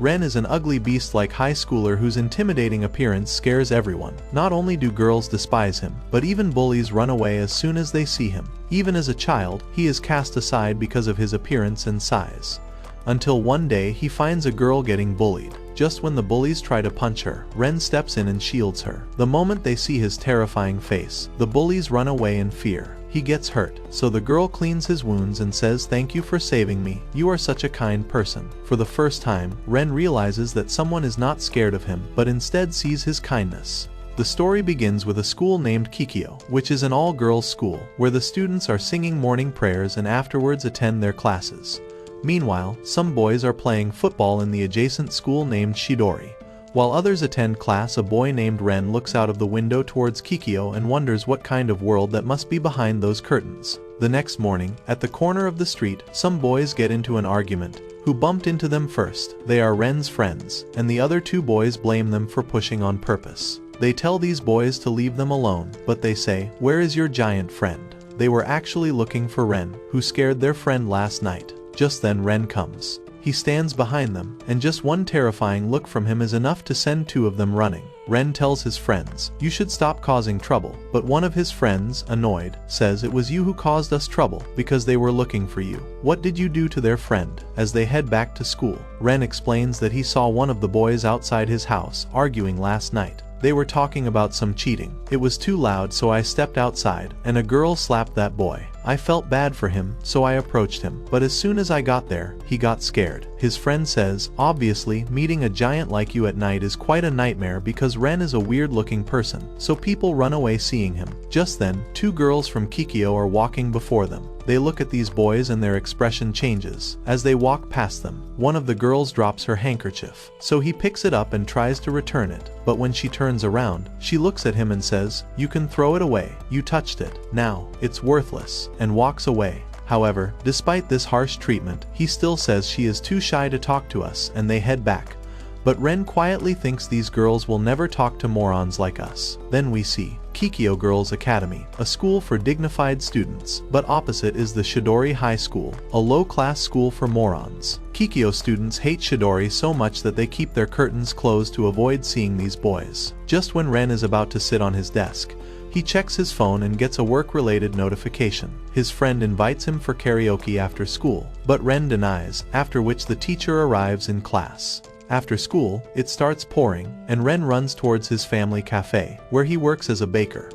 Ren is an ugly beast-like high schooler whose intimidating appearance scares everyone. Not only do girls despise him, but even bullies run away as soon as they see him. Even as a child, he is cast aside because of his appearance and size. Until one day he finds a girl getting bullied. Just when the bullies try to punch her, Ren steps in and shields her. The moment they see his terrifying face, the bullies run away in fear. He gets hurt, so the girl cleans his wounds and says, "Thank you for saving me. You are such a kind person." For the first time, Ren realizes that someone is not scared of him, but instead sees his kindness. The story begins with a school named Kikyo, which is an all-girls school, where the students are singing morning prayers and afterwards attend their classes. Meanwhile, some boys are playing football in the adjacent school named Shidori. While others attend class, a boy named Ren looks out of the window towards Kikyo and wonders what kind of world that must be behind those curtains. The next morning, at the corner of the street, some boys get into an argument. Who bumped into them first? They are Ren's friends, and the other two boys blame them for pushing on purpose. They tell these boys to leave them alone, but they say, "Where is your giant friend?" They were actually looking for Ren, who scared their friend last night. Just then Ren comes. He stands behind them, and just one terrifying look from him is enough to send two of them running. Ren tells his friends, "You should stop causing trouble," but one of his friends, annoyed, says, "It was you who caused us trouble, because they were looking for you." What did you do to their friend? As they head back to school, Ren explains that he saw one of the boys outside his house, arguing last night. They were talking about some cheating. It was too loud, so I stepped outside, and a girl slapped that boy. I felt bad for him, so I approached him, but as soon as I got there, he got scared. His friend says, "Obviously, meeting a giant like you at night is quite a nightmare because Ren is a weird-looking person, so people run away seeing him." Just then, two girls from Kikyo are walking before them. They look at these boys and their expression changes. As they walk past them, one of the girls drops her handkerchief, so he picks it up and tries to return it. But when she turns around, she looks at him and says, "You can throw it away. You touched it. Now, it's worthless," and walks away. However, despite this harsh treatment, he still says she is too shy to talk to us, and they head back. But Ren quietly thinks these girls will never talk to morons like us. Then we see Kikyo Girls Academy, a school for dignified students, but opposite is the Shidori High School, a low-class school for morons. Kikyo students hate Shidori so much that they keep their curtains closed to avoid seeing these boys. Just when Ren is about to sit on his desk, he checks his phone and gets a work-related notification. His friend invites him for karaoke after school, but Ren denies, after which the teacher arrives in class. After school, it starts pouring, and Ren runs towards his family cafe, where he works as a baker.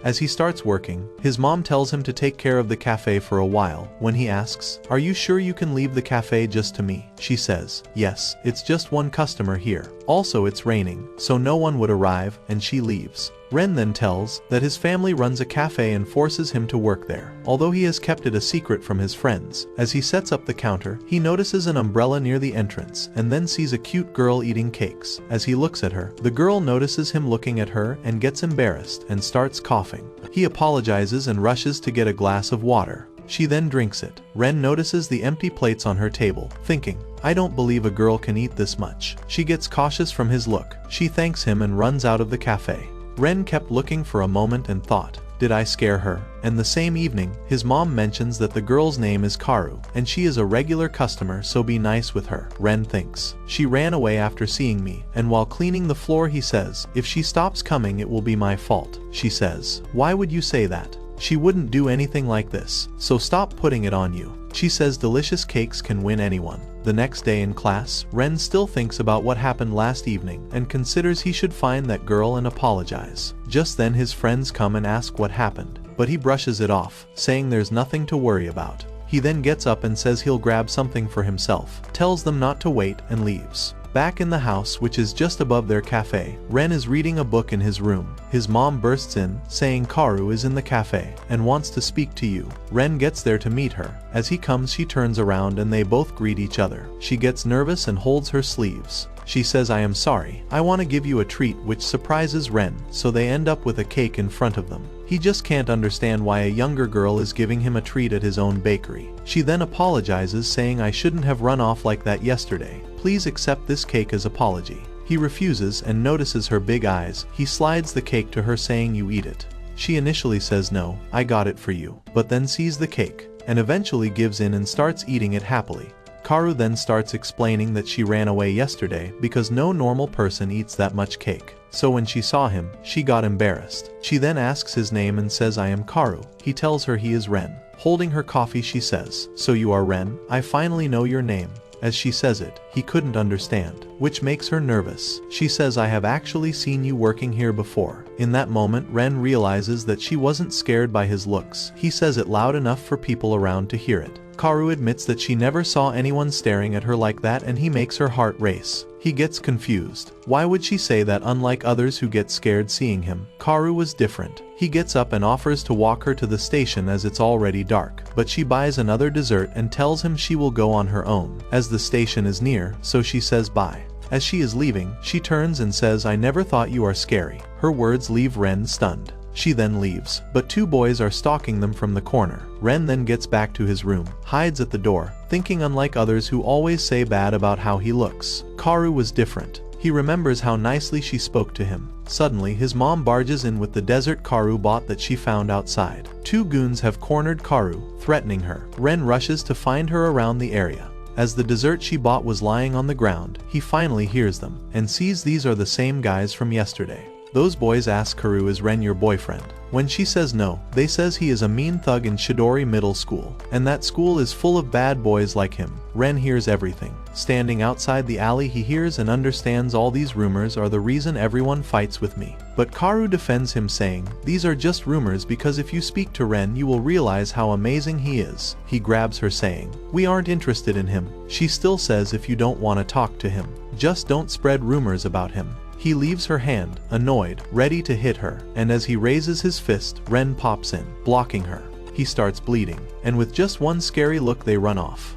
As he starts working, his mom tells him to take care of the cafe for a while. When he asks, "Are you sure you can leave the cafe just to me?" she says, "Yes, it's just one customer here. Also it's raining, so no one would arrive," and she leaves. Ren then tells that his family runs a cafe and forces him to work there, although he has kept it a secret from his friends. As he sets up the counter, he notices an umbrella near the entrance, and then sees a cute girl eating cakes. As he looks at her, the girl notices him looking at her and gets embarrassed and starts coughing. He apologizes and rushes to get a glass of water. She then drinks it. Ren notices the empty plates on her table, thinking, "I don't believe a girl can eat this much." She gets cautious from his look. She thanks him and runs out of the cafe. Ren kept looking for a moment and thought, "Did I scare her?" And the same evening, his mom mentions that the girl's name is Karu, and she is a regular customer, so be nice with her. Ren thinks, "She ran away after seeing me," and while cleaning the floor he says, "If she stops coming it will be my fault." She says, "Why would you say that? She wouldn't do anything like this, so stop putting it on you." She says delicious cakes can win anyone. The next day in class, Ren still thinks about what happened last evening and considers he should find that girl and apologize. Just then his friends come and ask what happened, but he brushes it off, saying there's nothing to worry about. He then gets up and says he'll grab something for himself, tells them not to wait, and leaves. Back in the house, which is just above their cafe, Ren is reading a book in his room. His mom bursts in, saying Karu is in the cafe and wants to speak to you. Ren gets there to meet her. As he comes, she turns around and they both greet each other. She gets nervous and holds her sleeves. She says, "I am sorry. I want to give you a treat," which surprises Ren, so they end up with a cake in front of them. He just can't understand why a younger girl is giving him a treat at his own bakery. She then apologizes, saying, "I shouldn't have run off like that yesterday. Please accept this cake as apology." He refuses and notices her big eyes. He slides the cake to her, saying, "You eat it." She initially says, "No, I got it for you," but then sees the cake and eventually gives in and starts eating it happily. Kaoru then starts explaining that she ran away yesterday because no normal person eats that much cake. So when she saw him, she got embarrassed. She then asks his name and says, "I am Kaoru." He tells her he is Ren. Holding her coffee, she says, "So you are Ren? I finally know your name." As she says it, he couldn't understand, which makes her nervous. She says, "I have actually seen you working here before." In that moment, Ren realizes that she wasn't scared by his looks. He says it loud enough for people around to hear it. Kaoru admits that she never saw anyone staring at her like that, and he makes her heart race. He gets confused. Why would she say that? Unlike others who get scared seeing him, Kaoru was different. He gets up and offers to walk her to the station as it's already dark, but she buys another dessert and tells him she will go on her own, as the station is near, so she says bye. As she is leaving, she turns and says, "I never thought you are scary." Her words leave Ren stunned. She then leaves, but two boys are stalking them from the corner. Ren then gets back to his room, hides at the door, thinking unlike others who always say bad about how he looks, Kaoru was different. He remembers how nicely she spoke to him. Suddenly, his mom barges in with the dessert Kaoru bought that she found outside. Two goons have cornered Kaoru, threatening her. Ren rushes to find her around the area. As the dessert she bought was lying on the ground, he finally hears them, and sees these are the same guys from yesterday. Those boys ask Kaoru, "Is Ren your boyfriend?" When she says no, they says he is a mean thug in Chidori Middle School, and that school is full of bad boys like him. Ren hears everything. Standing outside the alley, he hears and understands all these rumors are the reason everyone fights with me. But Kaoru defends him, saying, "These are just rumors because if you speak to Ren you will realize how amazing he is." He grabs her, saying, "We aren't interested in him." She still says, "If you don't want to talk to him, just don't spread rumors about him." He leaves her hand, annoyed, ready to hit her, and as he raises his fist, Ren pops in, blocking her. He starts bleeding, and with just one scary look they run off.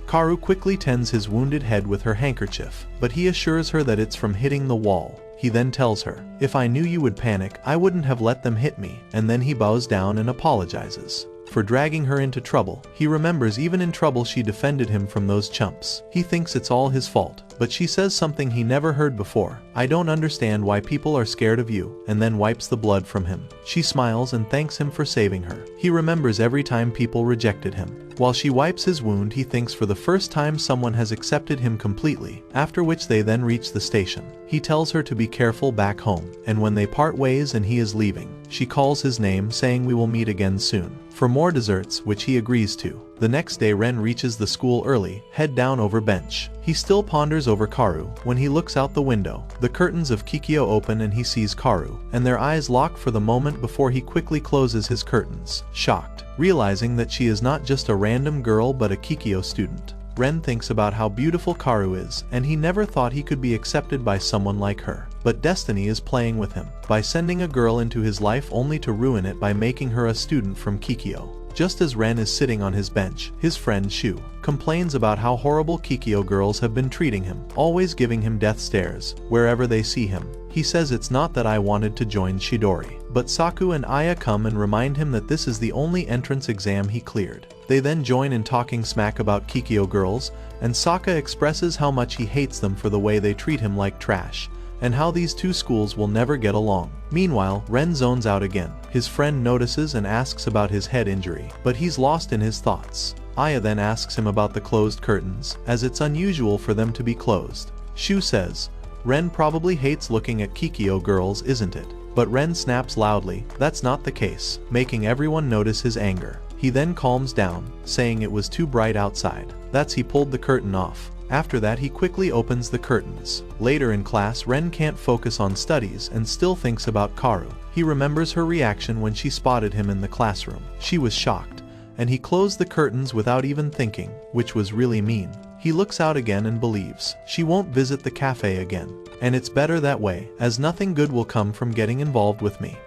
Kaoru quickly tends his wounded head with her handkerchief, but he assures her that it's from hitting the wall. He then tells her, "If I knew you would panic, I wouldn't have let them hit me," and then he bows down and apologizes for dragging her into trouble. He remembers even in trouble she defended him from those chumps. He thinks it's all his fault, but she says something he never heard before. "I don't understand why people are scared of you," and then wipes the blood from him. She smiles and thanks him for saving her. He remembers every time people rejected him. While she wipes his wound, he thinks for the first time someone has accepted him completely, after which they then reach the station. He tells her to be careful back home, and when they part ways and he is leaving, she calls his name, saying we will meet again soon, for more desserts, which he agrees to. The next day Ren reaches the school early, head down over bench. He still ponders over Kaoru. When he looks out the window, the curtains of Kikyo open and he sees Kaoru, and their eyes lock for the moment before he quickly closes his curtains, shocked, realizing that she is not just a random girl but a Kikyo student. Ren thinks about how beautiful Kaoru is, and he never thought he could be accepted by someone like her. But destiny is playing with him, by sending a girl into his life only to ruin it by making her a student from Kikyo. Just as Ren is sitting on his bench, his friend Shu complains about how horrible Kikyo girls have been treating him, always giving him death stares wherever they see him. He says, "It's not that I wanted to join Chidori." But Saku and Aya come and remind him that this is the only entrance exam he cleared. They then join in talking smack about Kikyo girls, and Saka expresses how much he hates them for the way they treat him like trash, and how these two schools will never get along. Meanwhile, Ren zones out again. His friend notices and asks about his head injury, but he's lost in his thoughts. Aya then asks him about the closed curtains, as it's unusual for them to be closed. Shu says, "Ren probably hates looking at Kikyo girls, isn't it?" But Ren snaps loudly, "That's not the case," making everyone notice his anger. He then calms down, saying it was too bright outside. That's he pulled the curtain off. After that he quickly opens the curtains. Later in class, Ren can't focus on studies and still thinks about Kaoru. He remembers her reaction when she spotted him in the classroom. She was shocked, and he closed the curtains without even thinking, which was really mean. He looks out again and believes she won't visit the cafe again. And it's better that way, as nothing good will come from getting involved with me.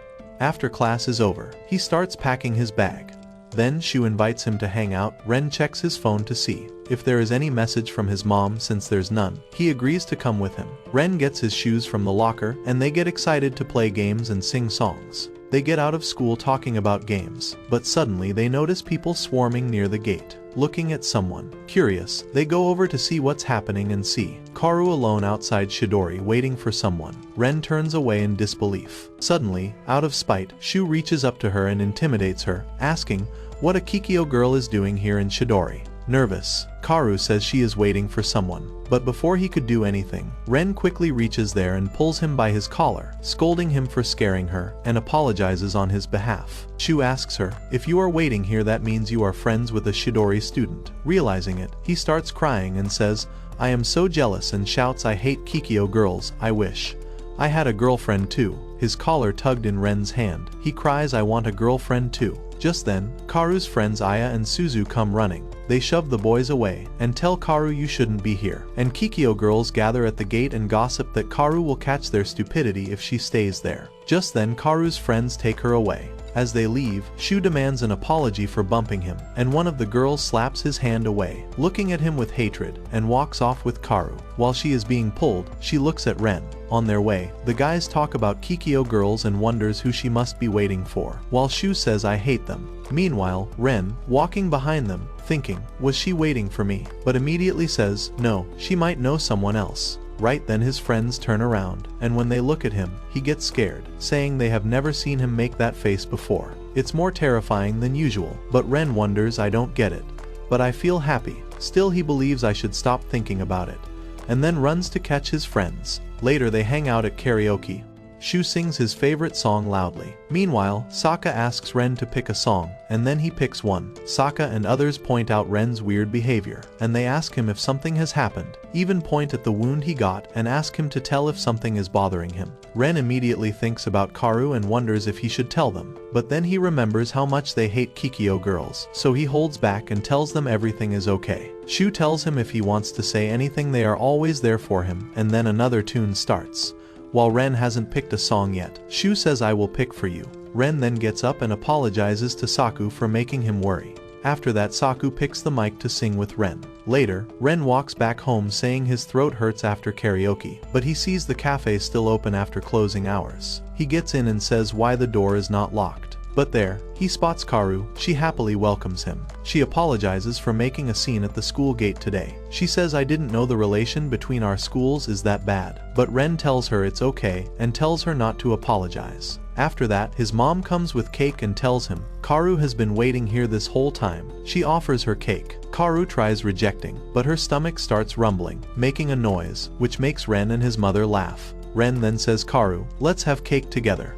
After class is over, he starts packing his bag. Then Shu invites him to hang out. Ren checks his phone to see if there is any message from his mom. Since there's none, he agrees to come with him. Ren gets his shoes from the locker, and they get excited to play games and sing songs. They get out of school talking about games, but suddenly they notice people swarming near the gate, looking at someone. Curious, they go over to see what's happening and see Kaoru alone outside Chidori waiting for someone. Ren turns away in disbelief. Suddenly, out of spite, Shu reaches up to her and intimidates her, asking what a Kikyo girl is doing here in Chidori. Nervous, Kaoru says she is waiting for someone. But before he could do anything, Ren quickly reaches there and pulls him by his collar, scolding him for scaring her, and apologizes on his behalf. Shu asks her, if you are waiting here that means you are friends with a Chidori student. Realizing it, he starts crying and says, I am so jealous, and shouts, I hate Kikyo girls, I wish I had a girlfriend too. His collar tugged in Ren's hand. He cries, I want a girlfriend too. Just then, Kaoru's friends Aya and Suzu come running. They shove the boys away and tell Kaoru you shouldn't be here. And Kikyo girls gather at the gate and gossip that Kaoru will catch their stupidity if she stays there. Just then Kaoru's friends take her away. As they leave, Shu demands an apology for bumping him, and one of the girls slaps his hand away, looking at him with hatred, and walks off with Kaoru. While she is being pulled, she looks at Ren. On their way, the guys talk about Kikyo girls and wonders who she must be waiting for, while Shu says I hate them. Meanwhile, Ren, walking behind them, thinking, was she waiting for me? But immediately says, no, she might know someone else. Right then his friends turn around, and when they look at him, he gets scared, saying they have never seen him make that face before. It's more terrifying than usual, but Ren wonders, I don't get it. But I feel happy. Still he believes I should stop thinking about it. And then runs to catch his friends. Later they hang out at karaoke. Shu sings his favorite song loudly. Meanwhile, Sokka asks Ren to pick a song, and then he picks one. Sokka and others point out Ren's weird behavior, and they ask him if something has happened, even point at the wound he got and ask him to tell if something is bothering him. Ren immediately thinks about Kaoru and wonders if he should tell them, but then he remembers how much they hate Kikyo girls, so he holds back and tells them everything is okay. Shu tells him if he wants to say anything they are always there for him, and then another tune starts. While Ren hasn't picked a song yet, Shu says I will pick for you. Ren then gets up and apologizes to Saku for making him worry. After that Saku picks the mic to sing with Ren. Later, Ren walks back home saying his throat hurts after karaoke, but he sees the cafe still open after closing hours. He gets in and says why the door is not locked. But there, he spots Kaoru. She happily welcomes him. She apologizes for making a scene at the school gate today. She says I didn't know the relation between our schools is that bad. But Ren tells her it's okay and tells her not to apologize. After that, his mom comes with cake and tells him, Kaoru has been waiting here this whole time. She offers her cake. Kaoru tries rejecting, but her stomach starts rumbling, making a noise, which makes Ren and his mother laugh. Ren then says, Kaoru, let's have cake together.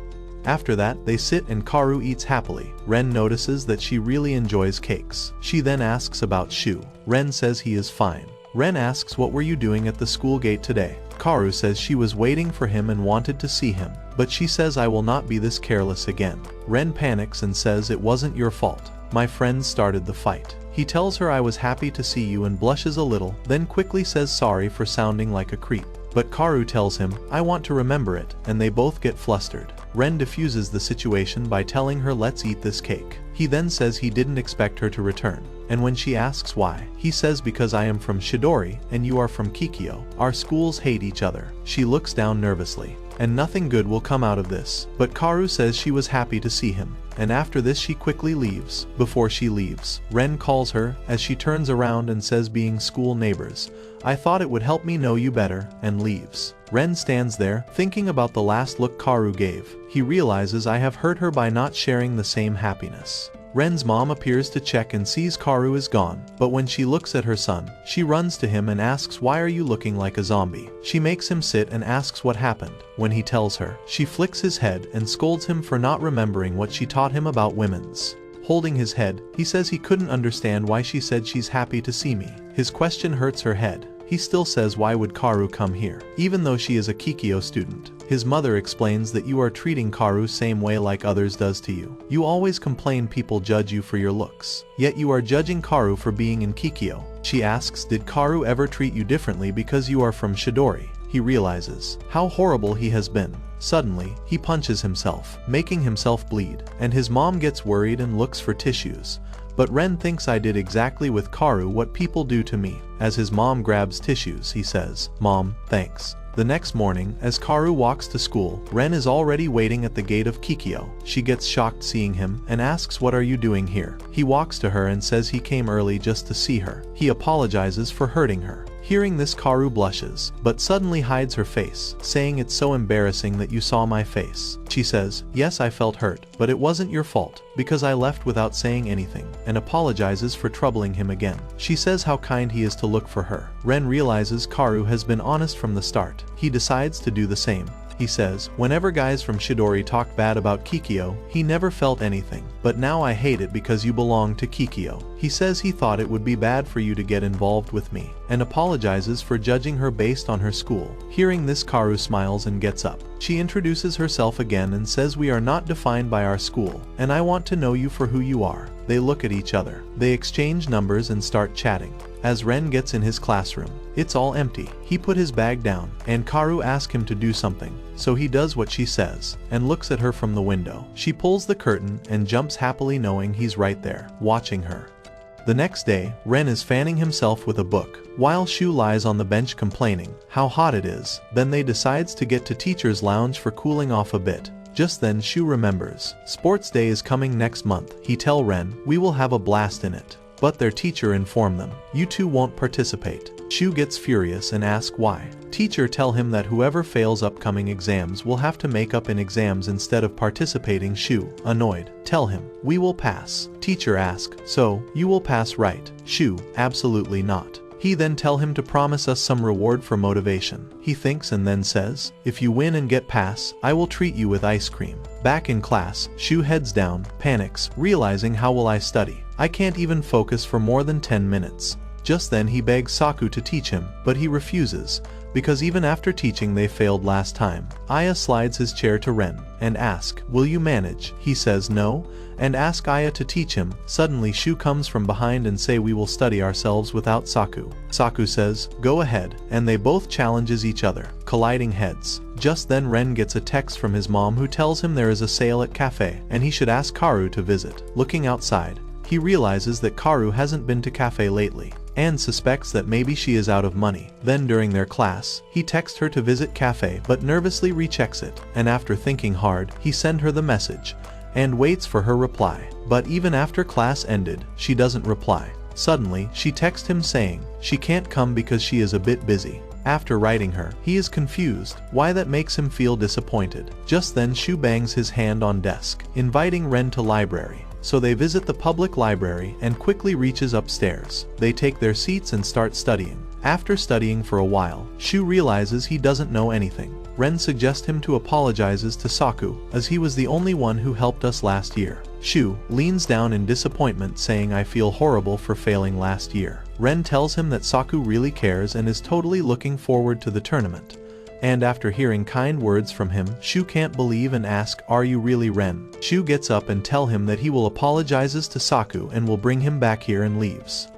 After that, they sit and Kaoru eats happily. Ren notices that she really enjoys cakes. She then asks about Shu. Ren says he is fine. Ren asks what were you doing at the school gate today? Kaoru says she was waiting for him and wanted to see him, but she says I will not be this careless again. Ren panics and says it wasn't your fault. My friends started the fight. He tells her I was happy to see you and blushes a little, then quickly says sorry for sounding like a creep. But Kaoru tells him, I want to remember it, and they both get flustered. Ren diffuses the situation by telling her let's eat this cake. He then says he didn't expect her to return, and when she asks why, he says because I am from Chidori and you are from Kikyo. Our schools hate each other. She looks down nervously, and nothing good will come out of this. But Kaoru says she was happy to see him, and after this she quickly leaves. Before she leaves, Ren calls her as she turns around and says being school neighbors, I thought it would help me know you better, and leaves. Ren stands there, thinking about the last look Kaoru gave. He realizes I have hurt her by not sharing the same happiness. Ren's mom appears to check and sees Kaoru is gone, but when she looks at her son, she runs to him and asks why are you looking like a zombie? She makes him sit and asks what happened. When he tells her, she flicks his head and scolds him for not remembering what she taught him about women's. Holding his head, he says he couldn't understand why she said she's happy to see me. His question hurts her head. He still says why would Kaoru come here, even though she is a Kikyo student. His mother explains that you are treating Kaoru same way like others does to you. You always complain people judge you for your looks, yet you are judging Kaoru for being in Kikyo. She asks did Kaoru ever treat you differently because you are from Chidori? He realizes how horrible he has been. Suddenly, he punches himself, making himself bleed, and his mom gets worried and looks for tissues. But Ren thinks I did exactly with Kaoru what people do to me. As his mom grabs tissues, he says, Mom, thanks. The next morning, as Kaoru walks to school, Ren is already waiting at the gate of Kikyo. She gets shocked seeing him and asks what are you doing here? He walks to her and says he came early just to see her. He apologizes for hurting her. Hearing this, Kaoru blushes, but suddenly hides her face, saying it's so embarrassing that you saw my face. She says, yes, I felt hurt, but it wasn't your fault, because I left without saying anything, and apologizes for troubling him again. She says how kind he is to look for her. Ren realizes Kaoru has been honest from the start. He decides to do the same. He says, whenever guys from Chidori talk bad about Kikyo, he never felt anything, but now I hate it because you belong to Kikyo. He says he thought it would be bad for you to get involved with me, and apologizes for judging her based on her school. Hearing this, Kaoru smiles and gets up. She introduces herself again and says we are not defined by our school, and I want to know you for who you are. They look at each other. They exchange numbers and start chatting. As Ren gets in his classroom, it's all empty. He put his bag down, and Kaoru asks him to do something, so he does what she says, and looks at her from the window. She pulls the curtain and jumps happily knowing he's right there, watching her. The next day, Ren is fanning himself with a book, while Shu lies on the bench complaining how hot it is. Then they decides to get to teacher's lounge for cooling off a bit. Just then Shu remembers, sports day is coming next month. He tell Ren, we will have a blast in it. But their teacher informed them, you two won't participate. Shu gets furious and asks why. Teacher tell him that whoever fails upcoming exams will have to make up in exams instead of participating. Shu, annoyed, tell him, we will pass. Teacher ask, so, you will pass right? Shu, absolutely not. He then tell him to promise us some reward for motivation. He thinks and then says, if you win and get pass, I will treat you with ice cream. Back in class, Shu heads down, panics, realizing how will I study? I can't even focus for more than 10 minutes. Just then he begs Saku to teach him, but he refuses, because even after teaching they failed last time. Aya slides his chair to Ren, and asks, will you manage? He says no, and asks Aya to teach him. Suddenly Shu comes from behind and say we will study ourselves without Saku. Saku says, go ahead, and they both challenges each other, colliding heads. Just then Ren gets a text from his mom who tells him there is a sale at cafe, and he should ask Kaoru to visit. Looking outside, he realizes that Kaoru hasn't been to cafe lately, and suspects that maybe she is out of money. Then during their class, he texts her to visit cafe but nervously rechecks it, and after thinking hard, he sends her the message, and waits for her reply. But even after class ended, she doesn't reply. Suddenly, she texts him saying she can't come because she is a bit busy. After writing her, he is confused why that makes him feel disappointed. Just then Shu bangs his hand on desk, inviting Ren to library. So they visit the public library and quickly reaches upstairs. They take their seats and start studying. After studying for a while, Shu realizes he doesn't know anything. Ren suggests him to apologizes to Saku, as he was the only one who helped us last year. Shu leans down in disappointment saying I feel horrible for failing last year. Ren tells him that Saku really cares and is totally looking forward to the tournament. And after hearing kind words from him, Shu can't believe and asks, are you really Ren? Shu gets up and tell him that he will apologizes to Saku and will bring him back here and leaves.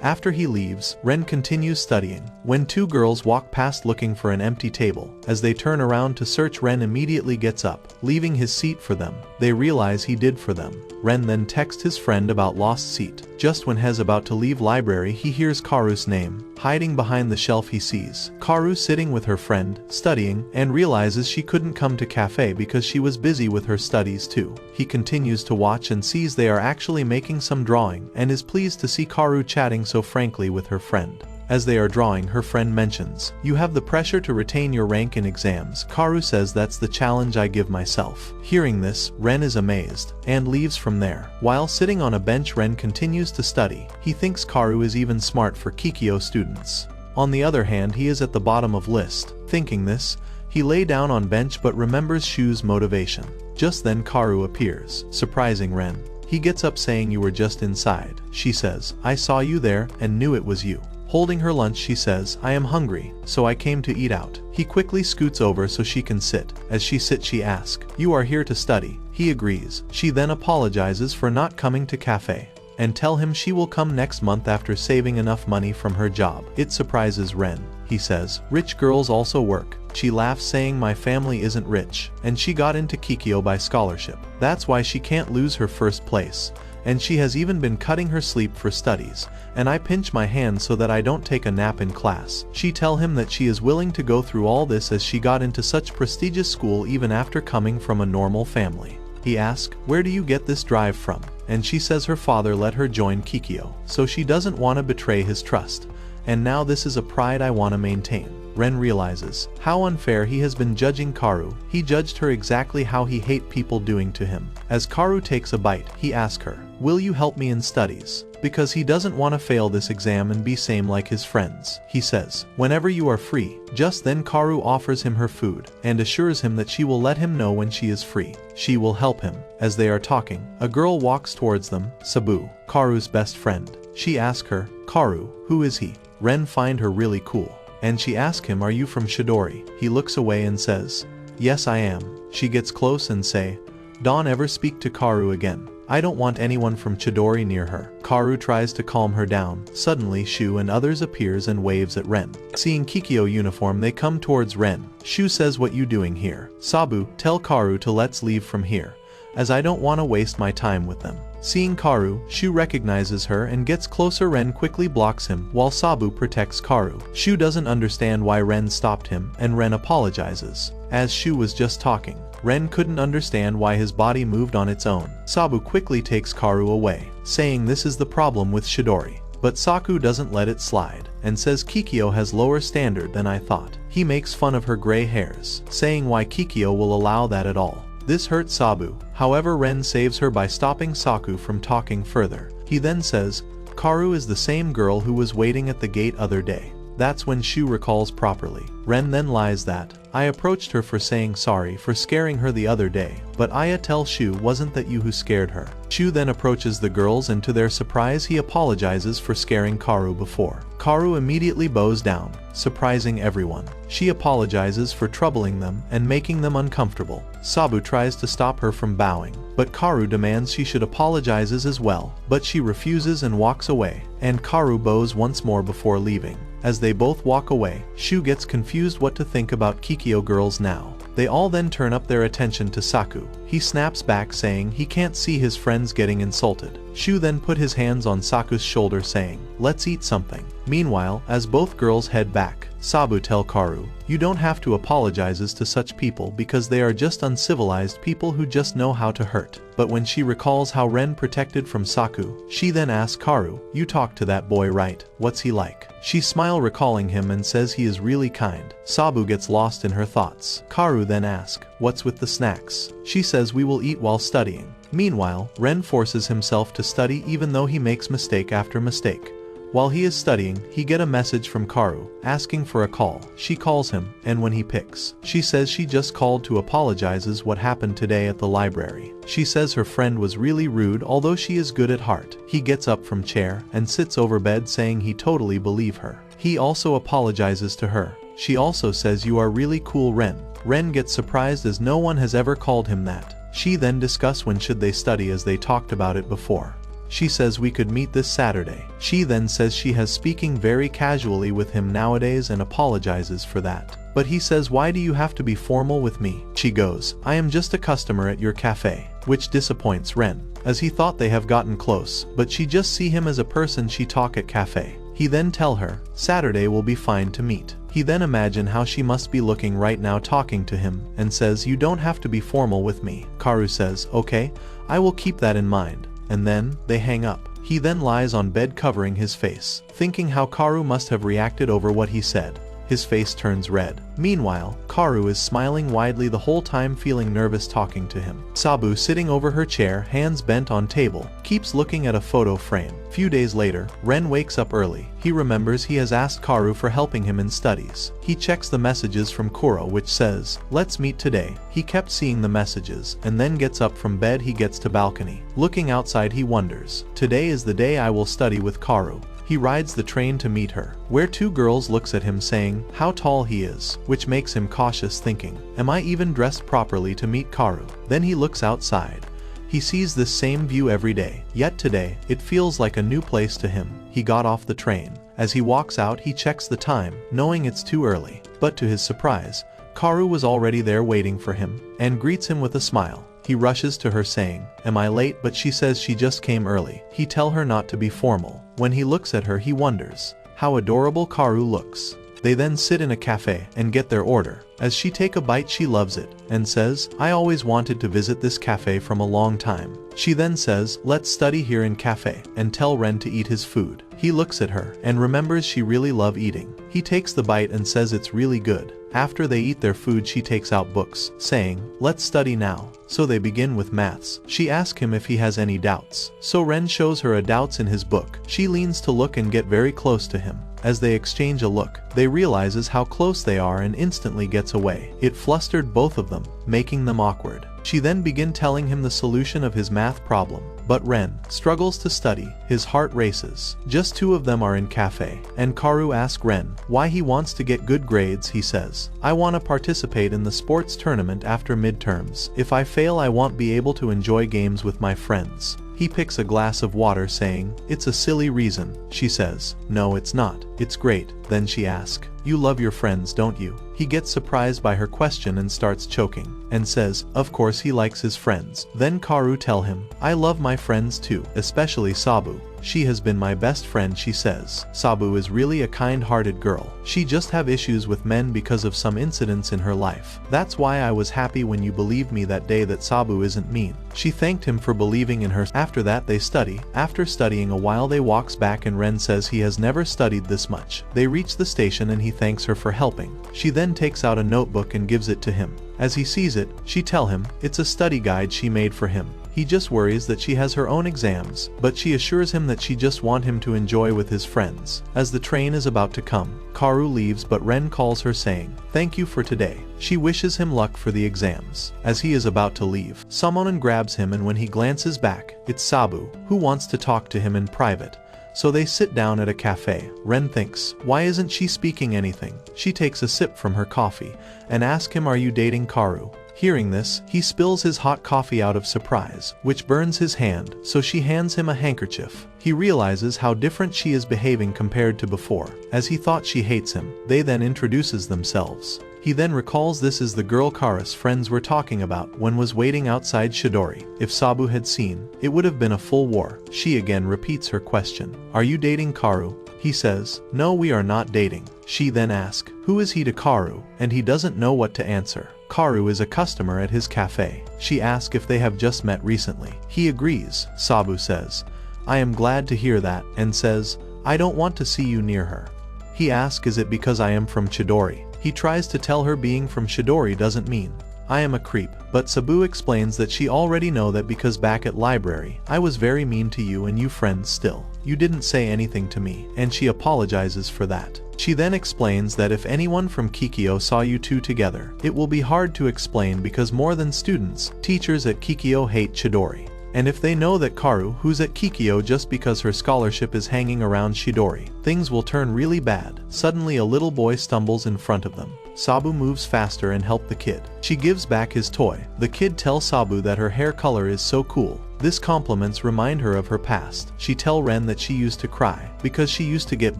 After he leaves, Ren continues studying, when two girls walk past looking for an empty table. As they turn around to search, Ren immediately gets up, leaving his seat for them. They realize he did for them. Ren then texts his friend about lost seat. Just when Hez about to leave library, he hears Kaoru's name. Hiding behind the shelf he sees Kaoru sitting with her friend, studying, and realizes she couldn't come to cafe because she was busy with her studies too. He continues to watch and sees they are actually making some drawing and is pleased to see Kaoru chatting so frankly with her friend. As they are drawing, her friend mentions, you have the pressure to retain your rank in exams. Kaoru says that's the challenge I give myself. Hearing this, Ren is amazed, and leaves from there. While sitting on a bench, Ren continues to study. He thinks Kaoru is even smart for Kikyo students. On the other hand, he is at the bottom of list. Thinking this, he lay down on bench but remembers Shu's motivation. Just then Kaoru appears, surprising Ren. He gets up saying you were just inside. She says, I saw you there and knew it was you. Holding her lunch, she says, I am hungry, so I came to eat out. He quickly scoots over so she can sit. As she sits, she asks, you are here to study. He agrees. She then apologizes for not coming to cafe, and tell him she will come next month after saving enough money from her job. It surprises Ren. He says, rich girls also work. She laughs saying my family isn't rich, and she got into Kikyo by scholarship. That's why she can't lose her first place. And she has even been cutting her sleep for studies, and I pinch my hand so that I don't take a nap in class. She tell him that she is willing to go through all this as she got into such prestigious school even after coming from a normal family. He asks, where do you get this drive from? And she says her father let her join Kikyo, so she doesn't want to betray his trust, and now this is a pride I want to maintain. Ren realizes how unfair he has been judging Karu. He judged her exactly how he hate people doing to him. As Karu takes a bite, he asks her, "Will you help me in studies?" Because he doesn't want to fail this exam and be same like his friends. He says, "Whenever you are free." Just then Karu offers him her food and assures him that she will let him know when she is free. She will help him. As they are talking, a girl walks towards them, Sabu, Karu's best friend. She asks her, "Karu, who is he?" Ren find her really cool. And she asks him, "Are you from Chidori?" He looks away and says, "Yes I am." She gets close and say, "Don't ever speak to Karu again. I don't want anyone from Chidori near her." Karu tries to calm her down. Suddenly Shu and others appears and waves at Ren. Seeing Kikyo uniform, they come towards Ren. Shu says, "What you doing here?" Sabu, "Tell Karu to let's leave from here, as I don't want to waste my time with them." Seeing Karu, Shu recognizes her and gets closer. Ren quickly blocks him while Sabu protects Karu. Shu doesn't understand why Ren stopped him and Ren apologizes. As Shu was just talking, Ren couldn't understand why his body moved on its own. Sabu quickly takes Karu away, saying this is the problem with Chidori. But Saku doesn't let it slide and says Kikyo has lower standard than I thought. He makes fun of her gray hairs, saying why Kikyo will allow that at all. This hurts Sabu. However, Ren saves her by stopping Saku from talking further. He then says, "Karu is the same girl who was waiting at the gate other day." That's when Shu recalls properly. Ren then lies that, "I approached her for saying sorry for scaring her the other day, but Aya tell Shu wasn't that you who scared her." Shu then approaches the girls and to their surprise he apologizes for scaring Karu before. Karu immediately bows down, surprising everyone. She apologizes for troubling them and making them uncomfortable. Sabu tries to stop her from bowing, but Karu demands she should apologizes as well, but she refuses and walks away, and Karu bows once more before leaving. As they both walk away, Shu gets confused what to think about Kikyo girls now. They all then turn up their attention to Saku. He snaps back saying he can't see his friends getting insulted. Shu then put his hands on Saku's shoulder saying, "Let's eat something." Meanwhile, as both girls head back, Sabu tell Karu, "You don't have to apologizes to such people because they are just uncivilized people who just know how to hurt." But when she recalls how Ren protected from Saku, she then asks Karu, "You talked to that boy right? What's he like?" She smile recalling him and says he is really kind. Sabu gets lost in her thoughts. Karu then asks, "What's with the snacks?" She says, "We will eat while studying." Meanwhile, Ren forces himself to study even though he makes mistake after mistake. While he is studying, he get a message from Karu, asking for a call. She calls him, and when he picks, she says she just called to apologizes what happened today at the library. She says her friend was really rude although she is good at heart. He gets up from chair and sits over bed saying he totally believe her. He also apologizes to her. She also says you are really cool Ren. Ren gets surprised as no one has ever called him that. She then discuss when should they study as they talked about it before. She says we could meet this Saturday. She then says she has speaking very casually with him nowadays and apologizes for that. But he says, "Why do you have to be formal with me?" She goes, "I am just a customer at your cafe," which disappoints Ren, as he thought they have gotten close, but she just see him as a person she talk at cafe. He then tell her, Saturday will be fine to meet. He then imagine how she must be looking right now talking to him, and says, "You don't have to be formal with me." Karu says, "Okay, I will keep that in mind." And then, they hang up. He then lies on bed covering his face, thinking how Karu must have reacted over what he said. His face turns red. Meanwhile, Karu is smiling widely the whole time feeling nervous talking to him. Sabu sitting over her chair, hands bent on table, keeps looking at a photo frame. Few days later, Ren wakes up early. He remembers he has asked Karu for helping him in studies. He checks the messages from Kuro which says, "Let's meet today." He kept seeing the messages, and then gets up from bed. He gets to balcony. Looking outside he wonders, "Today is the day I will study with Karu." He rides the train to meet her, where two girls looks at him saying how tall he is, which makes him cautious thinking, "Am I even dressed properly to meet Karu?" Then he looks outside. He sees this same view every day, yet today, it feels like a new place to him. He got off the train. As he walks out he checks the time, knowing it's too early, but to his surprise, Karu was already there waiting for him, and greets him with a smile. He rushes to her saying, "Am I late?" But she says she just came early. He tell her not to be formal. When he looks at her he wonders how adorable Karu looks. They then sit in a cafe and get their order. As she take a bite she loves it, and says, I always wanted to visit this cafe from a long time. She then says, let's study here in cafe, and tell Ren to eat his food. He looks at her, and remembers she really love eating. He takes the bite and says it's really good. After they eat their food she takes out books, saying, let's study now. So they begin with maths. She asks him if he has any doubts. So Ren shows her a doubts in his book. She leans to look and get very close to him. As they exchange a look, they realizes how close they are and instantly gets away. It flustered both of them, making them awkward. She then begin telling him the solution of his math problem. But Ren struggles to study, his heart races. Just two of them are in cafe, and Karu asks Ren why he wants to get good grades. He says, I want to participate in the sports tournament after midterms. If I fail I won't be able to enjoy games with my friends. He picks a glass of water saying, it's a silly reason. She says, no it's not, it's great. Then she asks, you love your friends don't you? He gets surprised by her question and starts choking, and says, of course he likes his friends. Then Karu tell him, I love my friends too, especially Sabu. She has been my best friend she says. Sabu is really a kind-hearted girl. She just have issues with men because of some incidents in her life. That's why I was happy when you believed me that day that Sabu isn't mean. She thanked him for believing in her. After that they study. After studying a while they walks back and Ren says he has never studied this much. They reach the station and he thanks her for helping. She then takes out a notebook and gives it to him. As he sees it, she tell him it's a study guide she made for him. He just worries that she has her own exams, but she assures him that she just want him to enjoy with his friends. As the train is about to come, Karu leaves but Ren calls her saying, thank you for today. She wishes him luck for the exams. As he is about to leave, someone grabs him and when he glances back, it's Sabu, who wants to talk to him in private. So they sit down at a cafe. Ren thinks, why isn't she speaking anything? She takes a sip from her coffee and asks him, are you dating Karu? Hearing this, he spills his hot coffee out of surprise, which burns his hand, so she hands him a handkerchief. He realizes how different she is behaving compared to before. As he thought she hates him, they then introduces themselves. He then recalls this is the girl Kara's friends were talking about when was waiting outside Shidori. If Sabu had seen, it would have been a full war. She again repeats her question. Are you dating Karu? He says, no we are not dating. She then asks, who is he to Karu? And he doesn't know what to answer. Karu is a customer at his cafe. She asks if they have just met recently. He agrees. Sabu says, I am glad to hear that, and says, I don't want to see you near her. He asks is it because I am from Chidori? He tries to tell her being from Chidori doesn't mean I am a creep, but Sabu explains that she already know that because back at library, I was very mean to you and you friends still. You didn't say anything to me, and she apologizes for that. She then explains that if anyone from Kikyo saw you two together, it will be hard to explain because more than students, teachers at Kikyo hate Chidori. And if they know that Karu, who's at Kikyo just because her scholarship is hanging around Shidori, things will turn really bad. Suddenly a little boy stumbles in front of them. Sabu moves faster and helps the kid. She gives back his toy. The kid tells Sabu that her hair color is so cool. This compliments remind her of her past. She tells Ren that she used to cry because she used to get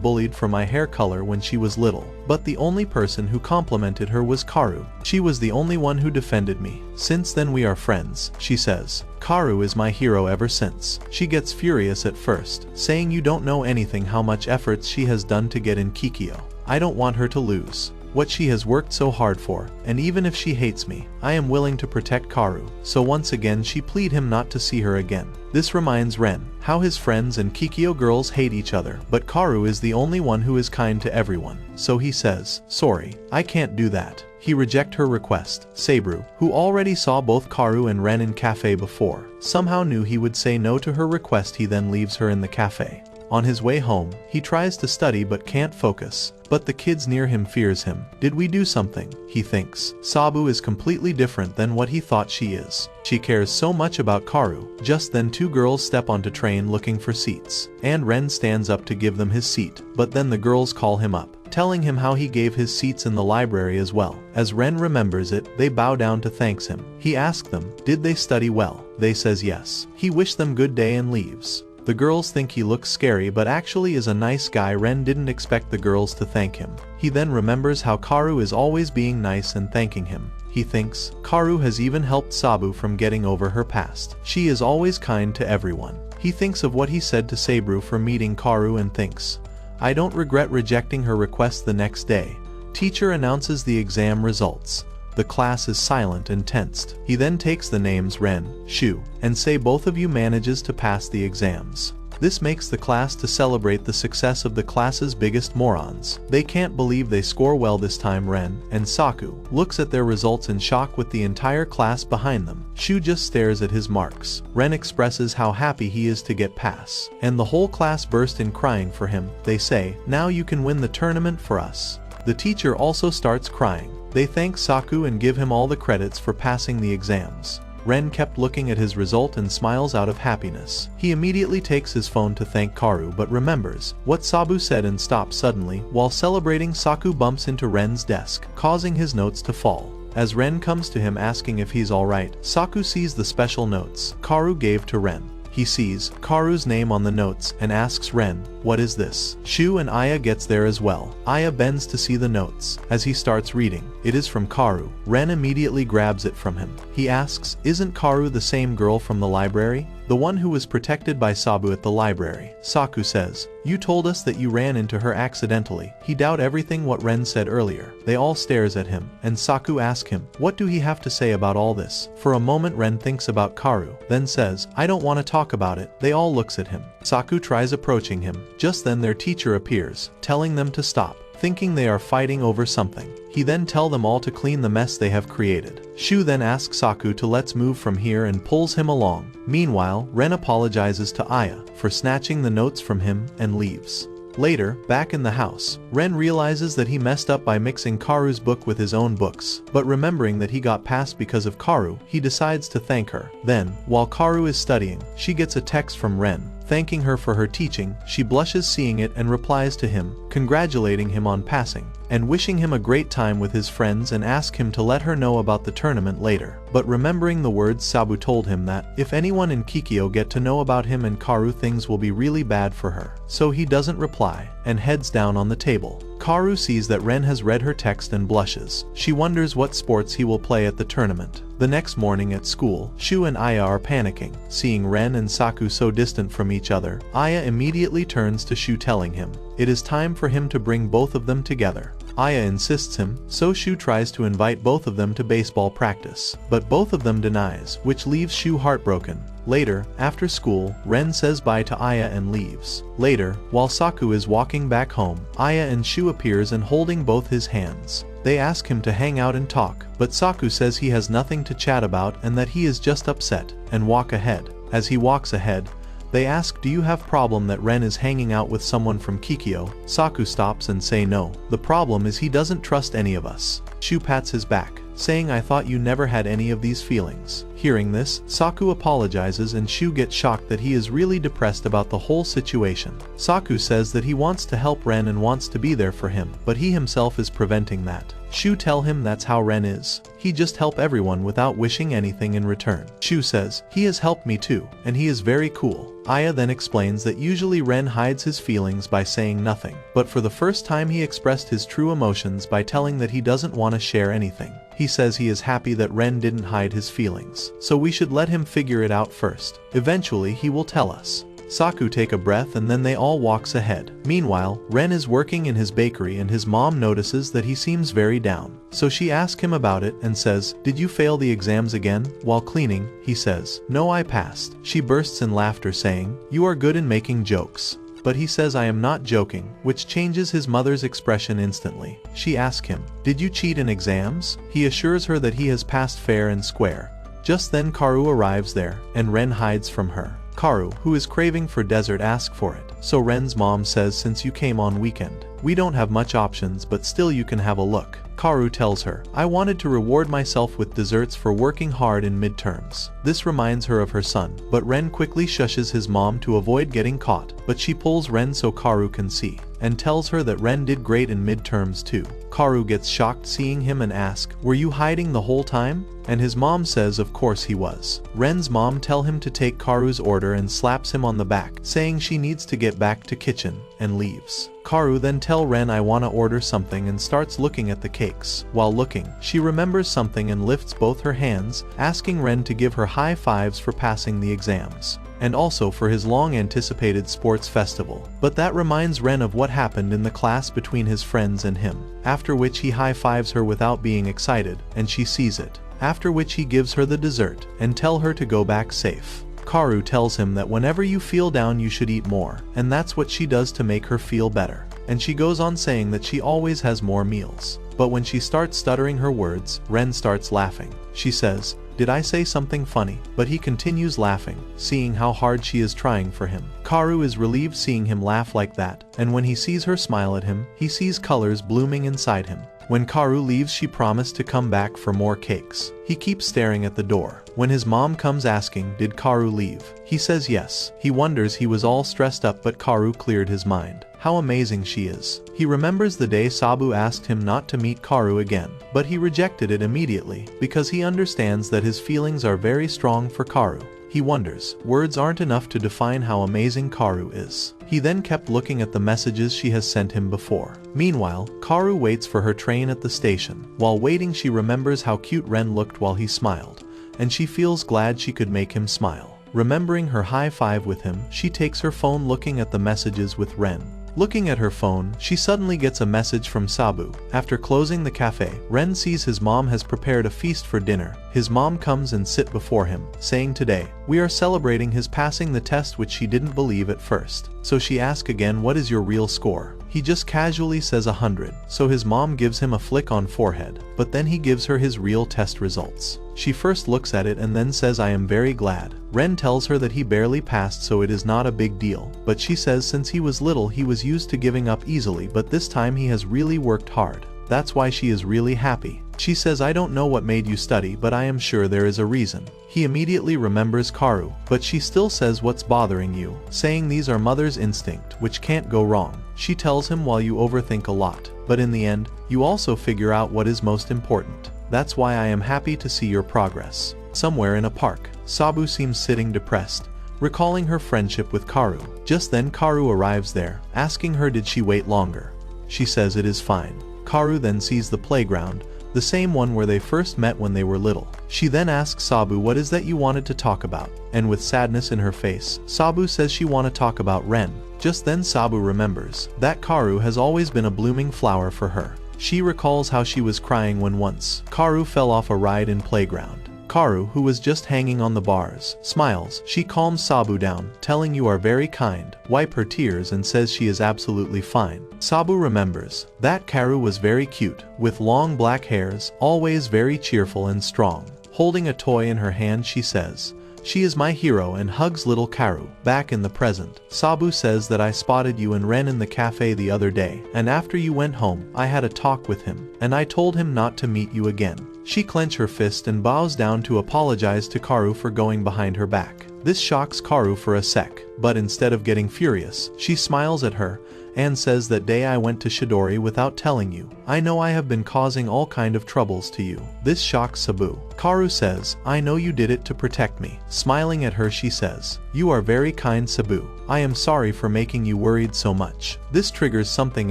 bullied for my hair color when she was little. But the only person who complimented her was Karu. She was the only one who defended me. Since then we are friends, she says. Karu is my hero ever since. She gets furious at first, saying you don't know anything how much efforts she has done to get in Kikyo. I don't want her to lose what she has worked so hard for, and even if she hates me, I am willing to protect Karu. So once again she plead him not to see her again. This reminds Ren how his friends and Kikyo girls hate each other, but Karu is the only one who is kind to everyone. So he says, sorry, I can't do that. He rejects her request. Sabu, who already saw both Karu and Ren in cafe before, somehow knew he would say no to her request. He then leaves her in the cafe. On his way home, he tries to study but can't focus. But the kids near him fears him. Did we do something? He thinks. Sabu is completely different than what he thought she is. She cares so much about Karu. Just then two girls step onto train looking for seats, and Ren stands up to give them his seat. But then the girls call him up, telling him how he gave his seats in the library as well. As Ren remembers it, they bow down to thanks him. He asks them, did they study well? They says yes. He wished them good day and leaves. The girls think he looks scary but actually is a nice guy. Ren didn't expect the girls to thank him. He then remembers how Karu is always being nice and thanking him. He thinks, Karu has even helped Sabu from getting over her past. She is always kind to everyone. He thinks of what he said to Sabu for meeting Karu and thinks, I don't regret rejecting her request. The next day, teacher announces the exam results. The class is silent and tensed. He then takes the names Ren, Shu, and say both of you manages to pass the exams. This makes the class to celebrate the success of the class's biggest morons. They can't believe they score well this time. Ren and Saku looks at their results in shock with the entire class behind them. Shu just stares at his marks. Ren expresses how happy he is to get pass, and the whole class burst in crying for him. They say, "Now you can win the tournament for us." The teacher also starts crying. They thank Saku and give him all the credits for passing the exams. Ren kept looking at his result and smiles out of happiness. He immediately takes his phone to thank Karu but remembers what Sabu said and stops suddenly. While celebrating, Saku bumps into Ren's desk, causing his notes to fall. As Ren comes to him asking if he's alright, Saku sees the special notes Karu gave to Ren. He sees Karu's name on the notes and asks Ren, "What is this?" Shu and Aya gets there as well. Aya bends to see the notes. As he starts reading, it is from Karu. Ren immediately grabs it from him. He asks, "Isn't Karu the same girl from the library? The one who was protected by Sabu at the library?" Saku says, "You told us that you ran into her accidentally." He doubt everything what Ren said earlier. They all stares at him, and Saku asks him, what do he have to say about all this? For a moment Ren thinks about Karu, then says, "I don't want to talk about it." They all looks at him. Saku tries approaching him. Just then their teacher appears, telling them to stop, thinking they are fighting over something. He then tells them all to clean the mess they have created. Shu then asks Saku to let's move from here and pulls him along. Meanwhile, Ren apologizes to Aya for snatching the notes from him and leaves. Later, back in the house, Ren realizes that he messed up by mixing Karu's book with his own books, but remembering that he got passed because of Karu, he decides to thank her. Then, while Karu is studying, she gets a text from Ren, thanking her for her teaching. She blushes seeing it and replies to him, congratulating him on passing, and wishing him a great time with his friends and ask him to let her know about the tournament later. But remembering the words Sabu told him that, if anyone in Kikyo get to know about him and Karu, things will be really bad for her. So he doesn't reply, and heads down on the table. Karu sees that Ren has read her text and blushes. She wonders what sports he will play at the tournament. The next morning at school, Shu and Aya are panicking. Seeing Ren and Saku so distant from each other, Aya immediately turns to Shu telling him it is time for him to bring both of them together. Aya insists him, so Shu tries to invite both of them to baseball practice, but both of them denies, which leaves Shu heartbroken. Later, after school, Ren says bye to Aya and leaves. Later, while Saku is walking back home, Aya and Shu appears and holding both his hands. They ask him to hang out and talk, but Saku says he has nothing to chat about and that he is just upset, and walk ahead. As he walks ahead, they ask, do you have problem that Ren is hanging out with someone from Kikyo? Saku stops and say no. The problem is he doesn't trust any of us. Shu pats his back, saying I thought you never had any of these feelings. Hearing this, Saku apologizes and Shu gets shocked that he is really depressed about the whole situation. Saku says that he wants to help Ren and wants to be there for him, but he himself is preventing that. Shu tell him that's how Ren is. He just help everyone without wishing anything in return. Shu says, he has helped me too, and he is very cool. Aya then explains that usually Ren hides his feelings by saying nothing, but for the first time he expressed his true emotions by telling that he doesn't want to share anything. He says he is happy that Ren didn't hide his feelings, so we should let him figure it out first. Eventually he will tell us. Saku take a breath and then they all walks ahead. Meanwhile, Ren is working in his bakery and his mom notices that he seems very down. So she asks him about it and says, did you fail the exams again? While cleaning, he says, no, I passed. She bursts in laughter saying, you are good in making jokes. But he says I am not joking, which changes his mother's expression instantly. She asks him, did you cheat in exams? He assures her that he has passed fair and square. Just then Karu arrives there, and Ren hides from her. Karu, who is craving for dessert, asks for it. So Ren's mom says since you came on weekend, we don't have much options but still you can have a look. Karu tells her, I wanted to reward myself with desserts for working hard in midterms. This reminds her of her son, but Ren quickly shushes his mom to avoid getting caught, but she pulls Ren so Karu can see, and tells her that Ren did great in midterms too. Karu gets shocked seeing him and asks, were you hiding the whole time? And his mom says of course he was. Ren's mom tell him to take Karu's order and slaps him on the back, saying she needs to get back to kitchen, and leaves. Karu then tell Ren I wanna order something and starts looking at the cakes. While looking, she remembers something and lifts both her hands, asking Ren to give her high fives for passing the exams. and also for his long-anticipated sports festival. But that reminds Ren of what happened in the class between his friends and him, after which he high-fives her without being excited, and she sees it, after which he gives her the dessert, and tell her to go back safe. Karu tells him that whenever you feel down you should eat more, and that's what she does to make her feel better. And she goes on saying that she always has more meals. But when she starts stuttering her words, Ren starts laughing. She says, "Did I say something funny?" But he continues laughing, seeing how hard she is trying for him. Karu is relieved seeing him laugh like that, and when he sees her smile at him, he sees colors blooming inside him. When Karu leaves, she promised to come back for more cakes. He keeps staring at the door. When his mom comes asking, "Did Karu leave?" he says yes. He wonders he was all stressed up, but Karu cleared his mind. How amazing she is. He remembers the day Sabu asked him not to meet Karu again, but he rejected it immediately because he understands that his feelings are very strong for Karu. He wonders, words aren't enough to define how amazing Karu is. He then kept looking at the messages she has sent him before. Meanwhile, Karu waits for her train at the station. While waiting, she remembers how cute Ren looked while he smiled, and she feels glad she could make him smile. Remembering her high five with him, she takes her phone looking at the messages with Ren. Looking at her phone, she suddenly gets a message from Sabu. After closing the cafe, Ren sees his mom has prepared a feast for dinner. His mom comes and sit before him, saying, "Today, we are celebrating his passing the test," which she didn't believe at first. So she asks again, "What is your real score?" He just casually says 100, so his mom gives him a flick on forehead, but then he gives her his real test results. She first looks at it and then says, "I am very glad." Ren tells her that he barely passed, so it is not a big deal, but she says since he was little he was used to giving up easily, but this time he has really worked hard. That's why she is really happy. She says, "I don't know what made you study, but I am sure there is a reason." He immediately remembers Karu, but she still says, "What's bothering you?" saying these are mother's instinct, which can't go wrong. She tells him, "While you overthink a lot, but in the end, you also figure out what is most important. That's why I am happy to see your progress." Somewhere in a park, Sabu seems sitting depressed, recalling her friendship with Karu. Just then Karu arrives there, asking her did she wait longer. She says it is fine. Karu then sees the playground, the same one where they first met when they were little. She then asks Sabu, "What is that you wanted to talk about?" And with sadness in her face, Sabu says she want to talk about Ren. Just then Sabu remembers that Karu has always been a blooming flower for her. She recalls how she was crying when once Karu fell off a ride in playground. Karu, who was just hanging on the bars, smiles. She calms Sabu down, telling "You are very kind," wipe her tears and says she is absolutely fine. Sabu remembers that Karu was very cute, with long black hairs, always very cheerful and strong. Holding a toy in her hand, she says, "She is my hero," and hugs little Karu. Back in the present, Sabu says that I spotted you and Ren in the cafe the other day, and after you went home, I had a talk with him, and I told him not to meet you again. She clenches her fist and bows down to apologize to Karu for going behind her back. This shocks Karu for a sec, but instead of getting furious, she smiles at her and says, "That day I went to Shidori without telling you. I know I have been causing all kind of troubles to you." This shocks Sabu. Karu says, "I know you did it to protect me." Smiling at her, she says, "You are very kind, Sabu. I am sorry for making you worried so much." This triggers something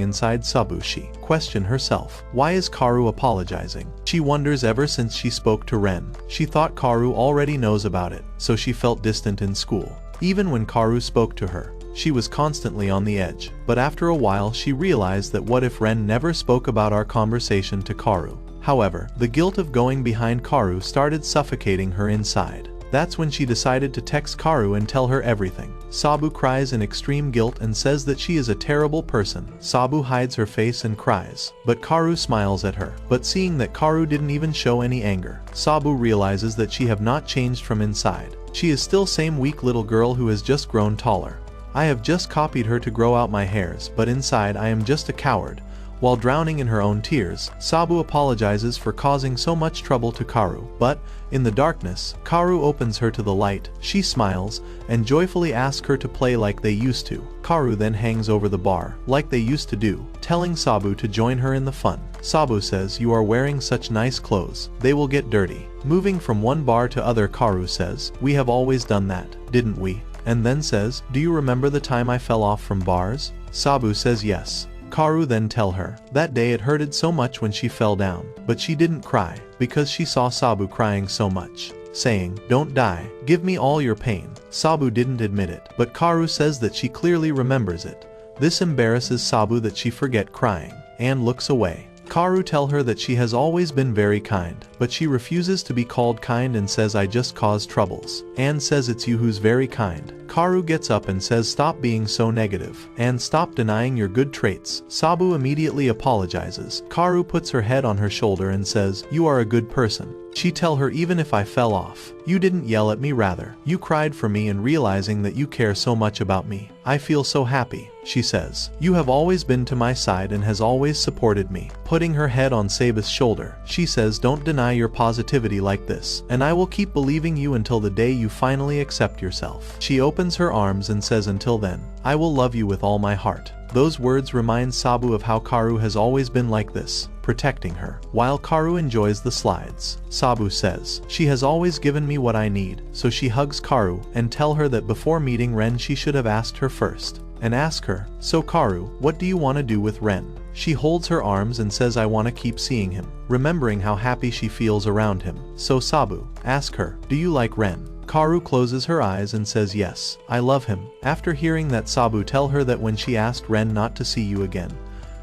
inside Sabu. She questions herself. Why is Karu apologizing? She wonders ever since she spoke to Ren. She thought Karu already knows about it, so she felt distant in school. Even when Karu spoke to her, she was constantly on the edge. But after a while she realized that what if Ren never spoke about our conversation to Karu? However, the guilt of going behind Karu started suffocating her inside. That's when she decided to text Karu and tell her everything. Sabu cries in extreme guilt and says that she is a terrible person. Sabu hides her face and cries, but Karu smiles at her. But seeing that Karu didn't even show any anger, Sabu realizes that she have not changed from inside. She is still same weak little girl who has just grown taller. I have just copied her to grow out my hairs, but inside I am just a coward. While drowning in her own tears, Sabu apologizes for causing so much trouble to Karu, but, in the darkness, Karu opens her to the light. She smiles, and joyfully asks her to play like they used to. Karu then hangs over the bar, like they used to do, telling Sabu to join her in the fun. Sabu says, "You are wearing such nice clothes, they will get dirty." Moving from one bar to other, Karu says, "We have always done that, didn't we?" And then says, "Do you remember the time I fell off from bars?" Sabu says yes. Karu then tell her that day it hurted so much when she fell down, but she didn't cry because she saw Sabu crying so much. saying, "Don't die, give me all your pain." Sabu didn't admit it, but Kaoru says that she clearly remembers it. This embarrasses Sabu that she forget crying, and looks away. Kaoru tell her that she has always been very kind, but she refuses to be called kind and says, "I just cause troubles." Anne says, "It's you who's very kind." Kaoru gets up and says, "Stop being so negative, and stop denying your good traits." Sabu immediately apologizes. Kaoru puts her head on her shoulder and says, "You are a good person." She tell her, "Even if I fell off, you didn't yell at me, rather, you cried for me, and realizing that you care so much about me, I feel so happy." She says, "You have always been to my side and has always supported me." Putting her head on Sabu's shoulder, she says, "Don't deny your positivity like this, and I will keep believing you until the day you finally accept yourself." She opens her arms and says, "Until then, I will love you with all my heart." Those words remind Sabu of how Kaoru has always been like this, protecting her. While Kaoru enjoys the slides, Sabu says, "She has always given me what I need," so she hugs Kaoru and tell her that before meeting Ren she should have asked her first, and ask her, "So Kaoru, what do you want to do with Ren?" She holds her arms and says, "I want to keep seeing him," remembering how happy she feels around him. So Sabu asks her, "Do you like Ren?" Kaoru closes her eyes and says, "Yes, I love him." After hearing that, Sabu tell her that when she asked Ren not to see you again,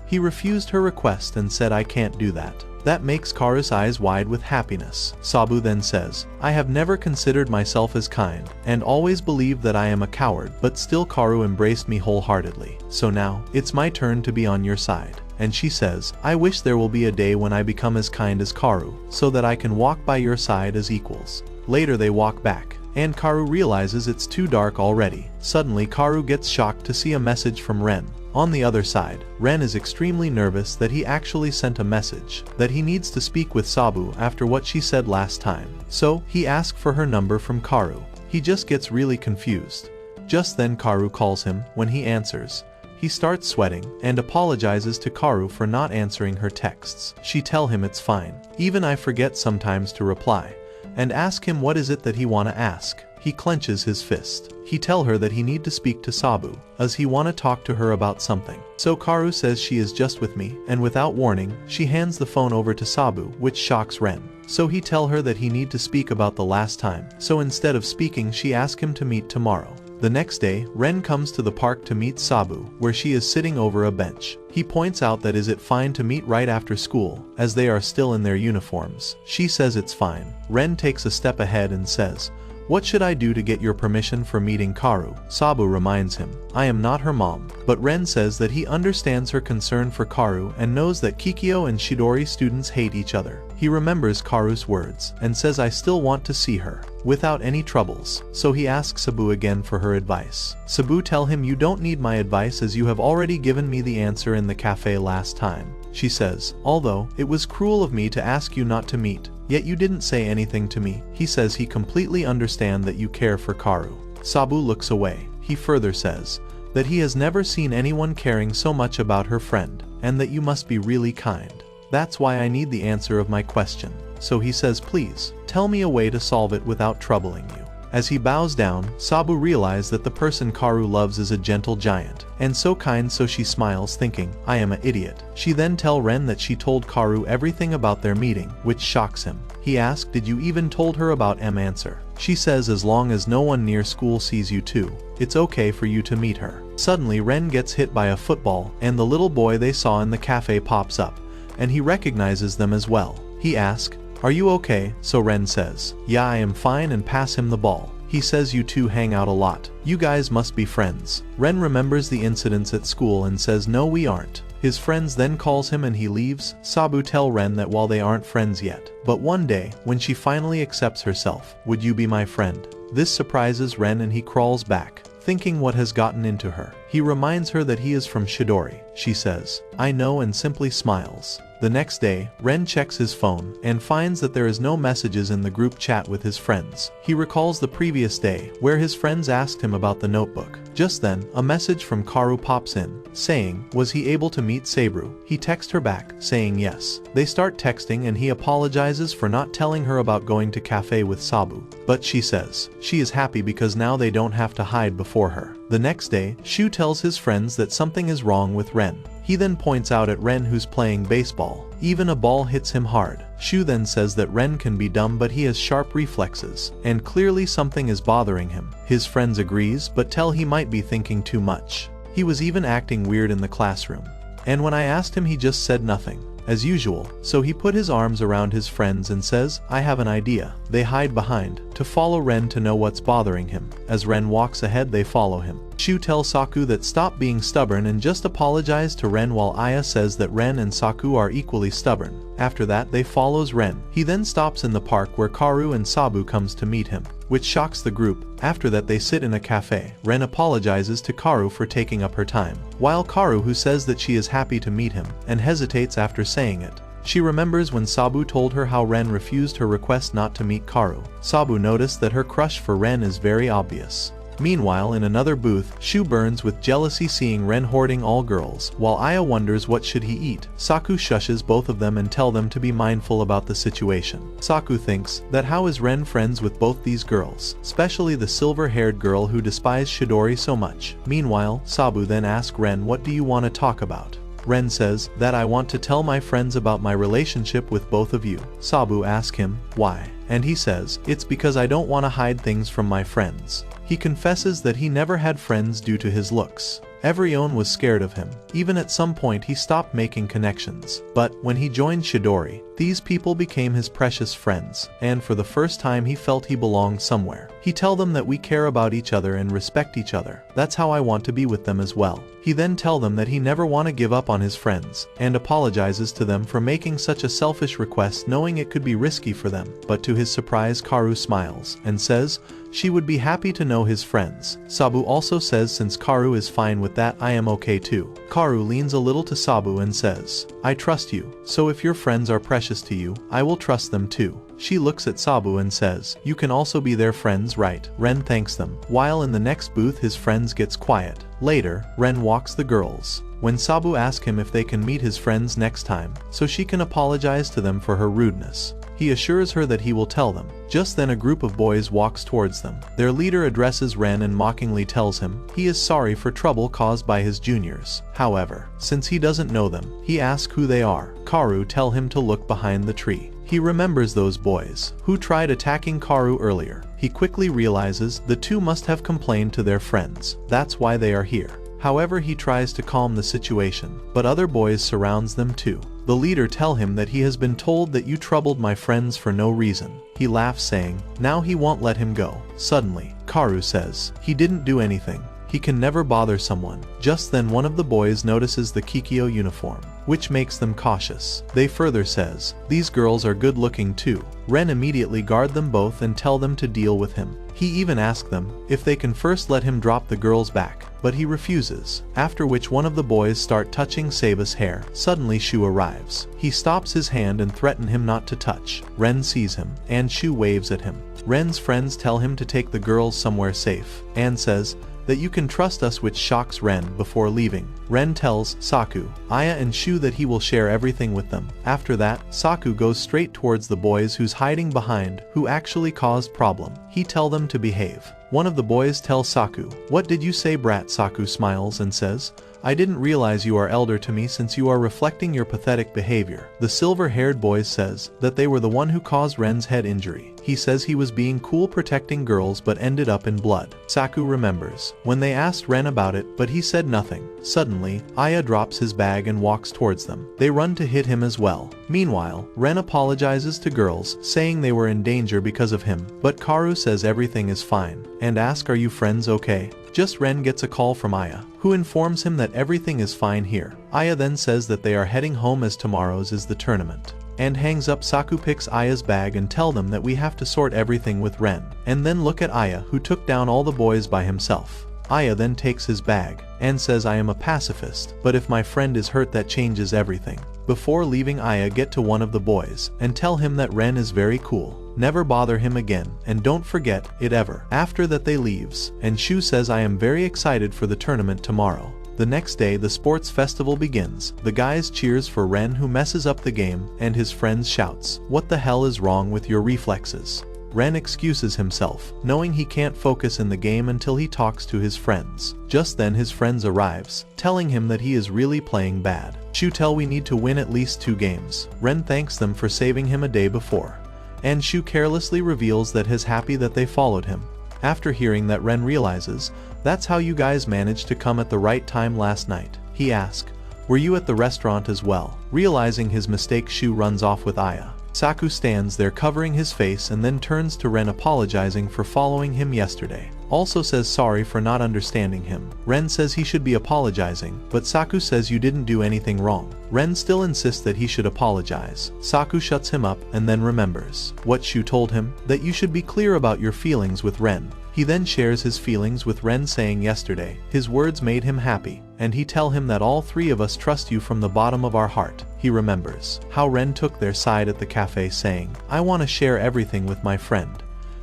he refused her request and said, "I can't do that." That makes Kaoru's eyes wide with happiness. Sabu then says, "I have never considered myself as kind, and always believed that I am a coward, but still Kaoru embraced me wholeheartedly. So now, it's my turn to be on your side." And she says, "I wish there will be a day when I become as kind as Kaoru, so that I can walk by your side as equals." Later they walk back, and Kaoru realizes it's too dark already. Suddenly Kaoru gets shocked to see a message from Ren. On the other side, Ren is extremely nervous that he actually sent a message that he needs to speak with Sabu after what she said last time. So, he asks for her number from Kaoru. He just gets really confused. Just then Kaoru calls him. When he answers, he starts sweating and apologizes to Kaoru for not answering her texts. She tell him it's fine. Even I forget sometimes to reply, and ask him what is it that he wanna ask. He clenches his fist. He tell her that he need to speak to Sabu, as he wanna talk to her about something. So Kaoru says she is just with me, and without warning, she hands the phone over to Sabu, which shocks Ren. So he tell her that he need to speak about the last time. So instead of speaking, she ask him to meet tomorrow. The next day, Ren comes to the park to meet Sabu, where she is sitting over a bench. He points out that is it fine to meet right after school, as they are still in their uniforms. She says it's fine. Ren takes a step ahead and says, "What should I do to get your permission for meeting Kaoru?" Sabu reminds him, "I am not her mom." But Ren says that he understands her concern for Kaoru and knows that Kikyo and Shidori students hate each other. He remembers Kaoru's words and says, "I still want to see her without any troubles." So he asks Sabu again for her advice. Sabu tell him, "You don't need my advice as you have already given me the answer in the cafe last time." She says, "Although it was cruel of me to ask you not to meet, yet you didn't say anything to me." He says he completely understands that you care for Kaoru. Sabu looks away. He further says that he has never seen anyone caring so much about her friend, and that you must be really kind. That's why I need the answer of my question. So he says, "Please, tell me a way to solve it without troubling you." As he bows down, Sabu realizes that the person Kaoru loves is a gentle giant, and so kind, so she smiles thinking, "I am an idiot." She then tell Ren that she told Kaoru everything about their meeting, which shocks him. He asks, "Did you even told her about M answer?" She says, "As long as no one near school sees you too, it's okay for you to meet her." Suddenly Ren gets hit by a football, and the little boy they saw in the cafe pops up, and he recognizes them as well. He asks, "Are you okay?" So Ren says, "Yeah, I am fine," and pass him the ball. He says, "You two hang out a lot. You guys must be friends." Ren remembers the incidents at school and says, "No, we aren't." His friends then calls him and he leaves. Sabu tell Ren that while they aren't friends yet, but one day, when she finally accepts herself, "Would you be my friend?" This surprises Ren and he crawls back, thinking what has gotten into her. He reminds her that he is from Shidori. She says, "I know," and simply smiles. The next day, Ren checks his phone and finds that there is no messages in the group chat with his friends. He recalls the previous day, where his friends asked him about the notebook. Just then, a message from Kaoru pops in, saying, was he able to meet Sabu? He texts her back, saying yes. They start texting and he apologizes for not telling her about going to cafe with Sabu. But she says, she is happy because now they don't have to hide before her. The next day, Shu tells his friends that something is wrong with Ren. He then points out at Ren who's playing baseball. Even a ball hits him hard. Shu then says that Ren can be dumb but he has sharp reflexes, and clearly something is bothering him. His friends agrees but tell he might be thinking too much. He was even acting weird in the classroom. And when I asked him he just said nothing, as usual, so he put his arms around his friends and says, I have an idea. They hide behind, to follow Ren to know what's bothering him. As Ren walks ahead they follow him. Shu tells Saku that stop being stubborn and just apologize to Ren, while Aya says that Ren and Saku are equally stubborn. After that they follows Ren. He then stops in the park where Karu and Sabu comes to meet him, which shocks the group. After that they sit in a cafe. Ren apologizes to Karu for taking up her time, while Karu, who says that she is happy to meet him, and hesitates after saying it. She remembers when Sabu told her how Ren refused her request not to meet Karu. Sabu noticed that her crush for Ren is very obvious. Meanwhile, in another booth, Shu burns with jealousy seeing Ren hoarding all girls, while Aya wonders what should he eat. Saku shushes both of them and tell them to be mindful about the situation. Saku thinks that how is Ren friends with both these girls, especially the silver-haired girl who despised Shidori so much. Meanwhile, Sabu then asks Ren, what do you want to talk about? Ren says that I want to tell my friends about my relationship with both of you. Sabu asks him, why? And he says, it's because I don't want to hide things from my friends. He confesses that he never had friends due to his looks. Everyone was scared of him. Even at some point he stopped making connections. But when he joined Shidori, these people became his precious friends, and for the first time he felt he belonged somewhere. He tells them that we care about each other and respect each other. That's how I want to be with them as well. He then tells them that he never want to give up on his friends, and apologizes to them for making such a selfish request, knowing it could be risky for them. But to his surprise, Karu smiles and says she would be happy to know his friends. Sabu also says since Karu is fine with that, I am okay too. Karu leans a little to Sabu and says, I trust you, so if your friends are precious to you, I will trust them too. She looks at Sabu and says, you can also be their friends, right? Ren thanks them. While in the next booth his friends gets quiet. Later, Ren walks the girls. When Sabu asks him if they can meet his friends next time, so she can apologize to them for her rudeness, he assures her that he will tell them. Just then a group of boys walks towards them. Their leader addresses Ren and mockingly tells him he is sorry for trouble caused by his juniors. However, since he doesn't know them, he asks who they are. Karu tells him to look behind the tree. He remembers those boys who tried attacking Karu earlier. He quickly realizes the two must have complained to their friends. That's why they are here. However, he tries to calm the situation, but other boys surrounds them too. The leader tells him that he has been told that you troubled my friends for no reason. He laughs, saying now he won't let him go. Suddenly, Karu says he didn't do anything. He can never bother someone. Just then one of the boys notices the Kikyo uniform, which makes them cautious. They further says, these girls are good looking too. Ren immediately guard them both and tell them to deal with him. He even asks them if they can first let him drop the girls back, but he refuses, after which one of the boys start touching Saba's hair. Suddenly Shu arrives. He stops his hand and threatens him not to touch. Ren sees him, and Shu waves at him. Ren's friends tell him to take the girls somewhere safe, and says that you can trust us, which shocks Ren. Before leaving, Ren tells Saku, Aya and Shu that he will share everything with them. After that, Saku goes straight towards the boys who's hiding behind, who actually caused problem. He tells them to behave. One of the boys tells Saku, what did you say, brat? Saku smiles and says, I didn't realize you are elder to me since you are reflecting your pathetic behavior. The silver-haired boy says that they were the one who caused Ren's head injury. He says he was being cool protecting girls but ended up in blood. Saku remembers when they asked Ren about it, but he said nothing. Suddenly, Aya drops his bag and walks towards them. They run to hit him as well. Meanwhile, Ren apologizes to girls, saying they were in danger because of him, but Karu says everything is fine, and asks, are you friends okay? Just Ren gets a call from Aya, who informs him that everything is fine here. Aya then says that they are heading home as tomorrow's is the tournament, and hangs up. Saku picks Aya's bag and tell them that we have to sort everything with Ren, and then look at Aya, who took down all the boys by himself. Aya then takes his bag and says, I am a pacifist, but if my friend is hurt that changes everything. Before leaving, Aya get to one of the boys and tell him that Ren is very cool. Never bother him again, and don't forget it ever. After that they leaves, and Shu says I am very excited for the tournament tomorrow. The next day the sports festival begins. The guys cheers for Ren, who messes up the game, and his friends shouts, what the hell is wrong with your reflexes? Ren excuses himself, knowing he can't focus in the game until he talks to his friends. Just then his friends arrives, telling him that he is really playing bad. Shu tell we need to win at least 2 games. Ren thanks them for saving him a day before. And Shu carelessly reveals that he's happy that they followed him. After hearing that, Ren realizes, that's how you guys managed to come at the right time last night. He asks, were you at the restaurant as well? Realizing his mistake, Shu runs off with Aya. Saku stands there covering his face and then turns to Ren apologizing for following him yesterday. Also says sorry for not understanding him. Ren says he should be apologizing, but Saku says you didn't do anything wrong. Ren still insists that he should apologize. Saku shuts him up and then remembers what Shu told him, that you should be clear about your feelings with Ren. He then shares his feelings with Ren, saying yesterday his words made him happy, and he tell him that all 3 of us trust you from the bottom of our heart. He remembers how Ren took their side at the cafe, saying, I want to share everything with my friend.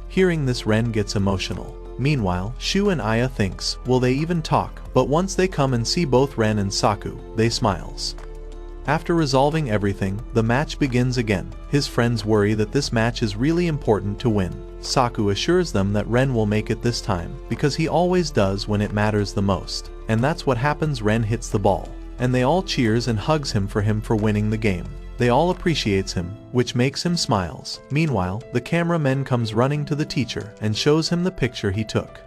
Hearing this, Ren gets emotional. Meanwhile, Shu and Aya thinks, will they even talk? But once they come and see both Ren and Saku, they smiles. After resolving everything, the match begins again. His friends worry that this match is really important to win. Saku assures them that Ren will make it this time, because he always does when it matters the most. And that's what happens. Ren hits the ball, and they all cheers and hugs him for winning the game. They all appreciates him, which makes him smiles. Meanwhile, the cameraman comes running to the teacher and shows him the picture he took.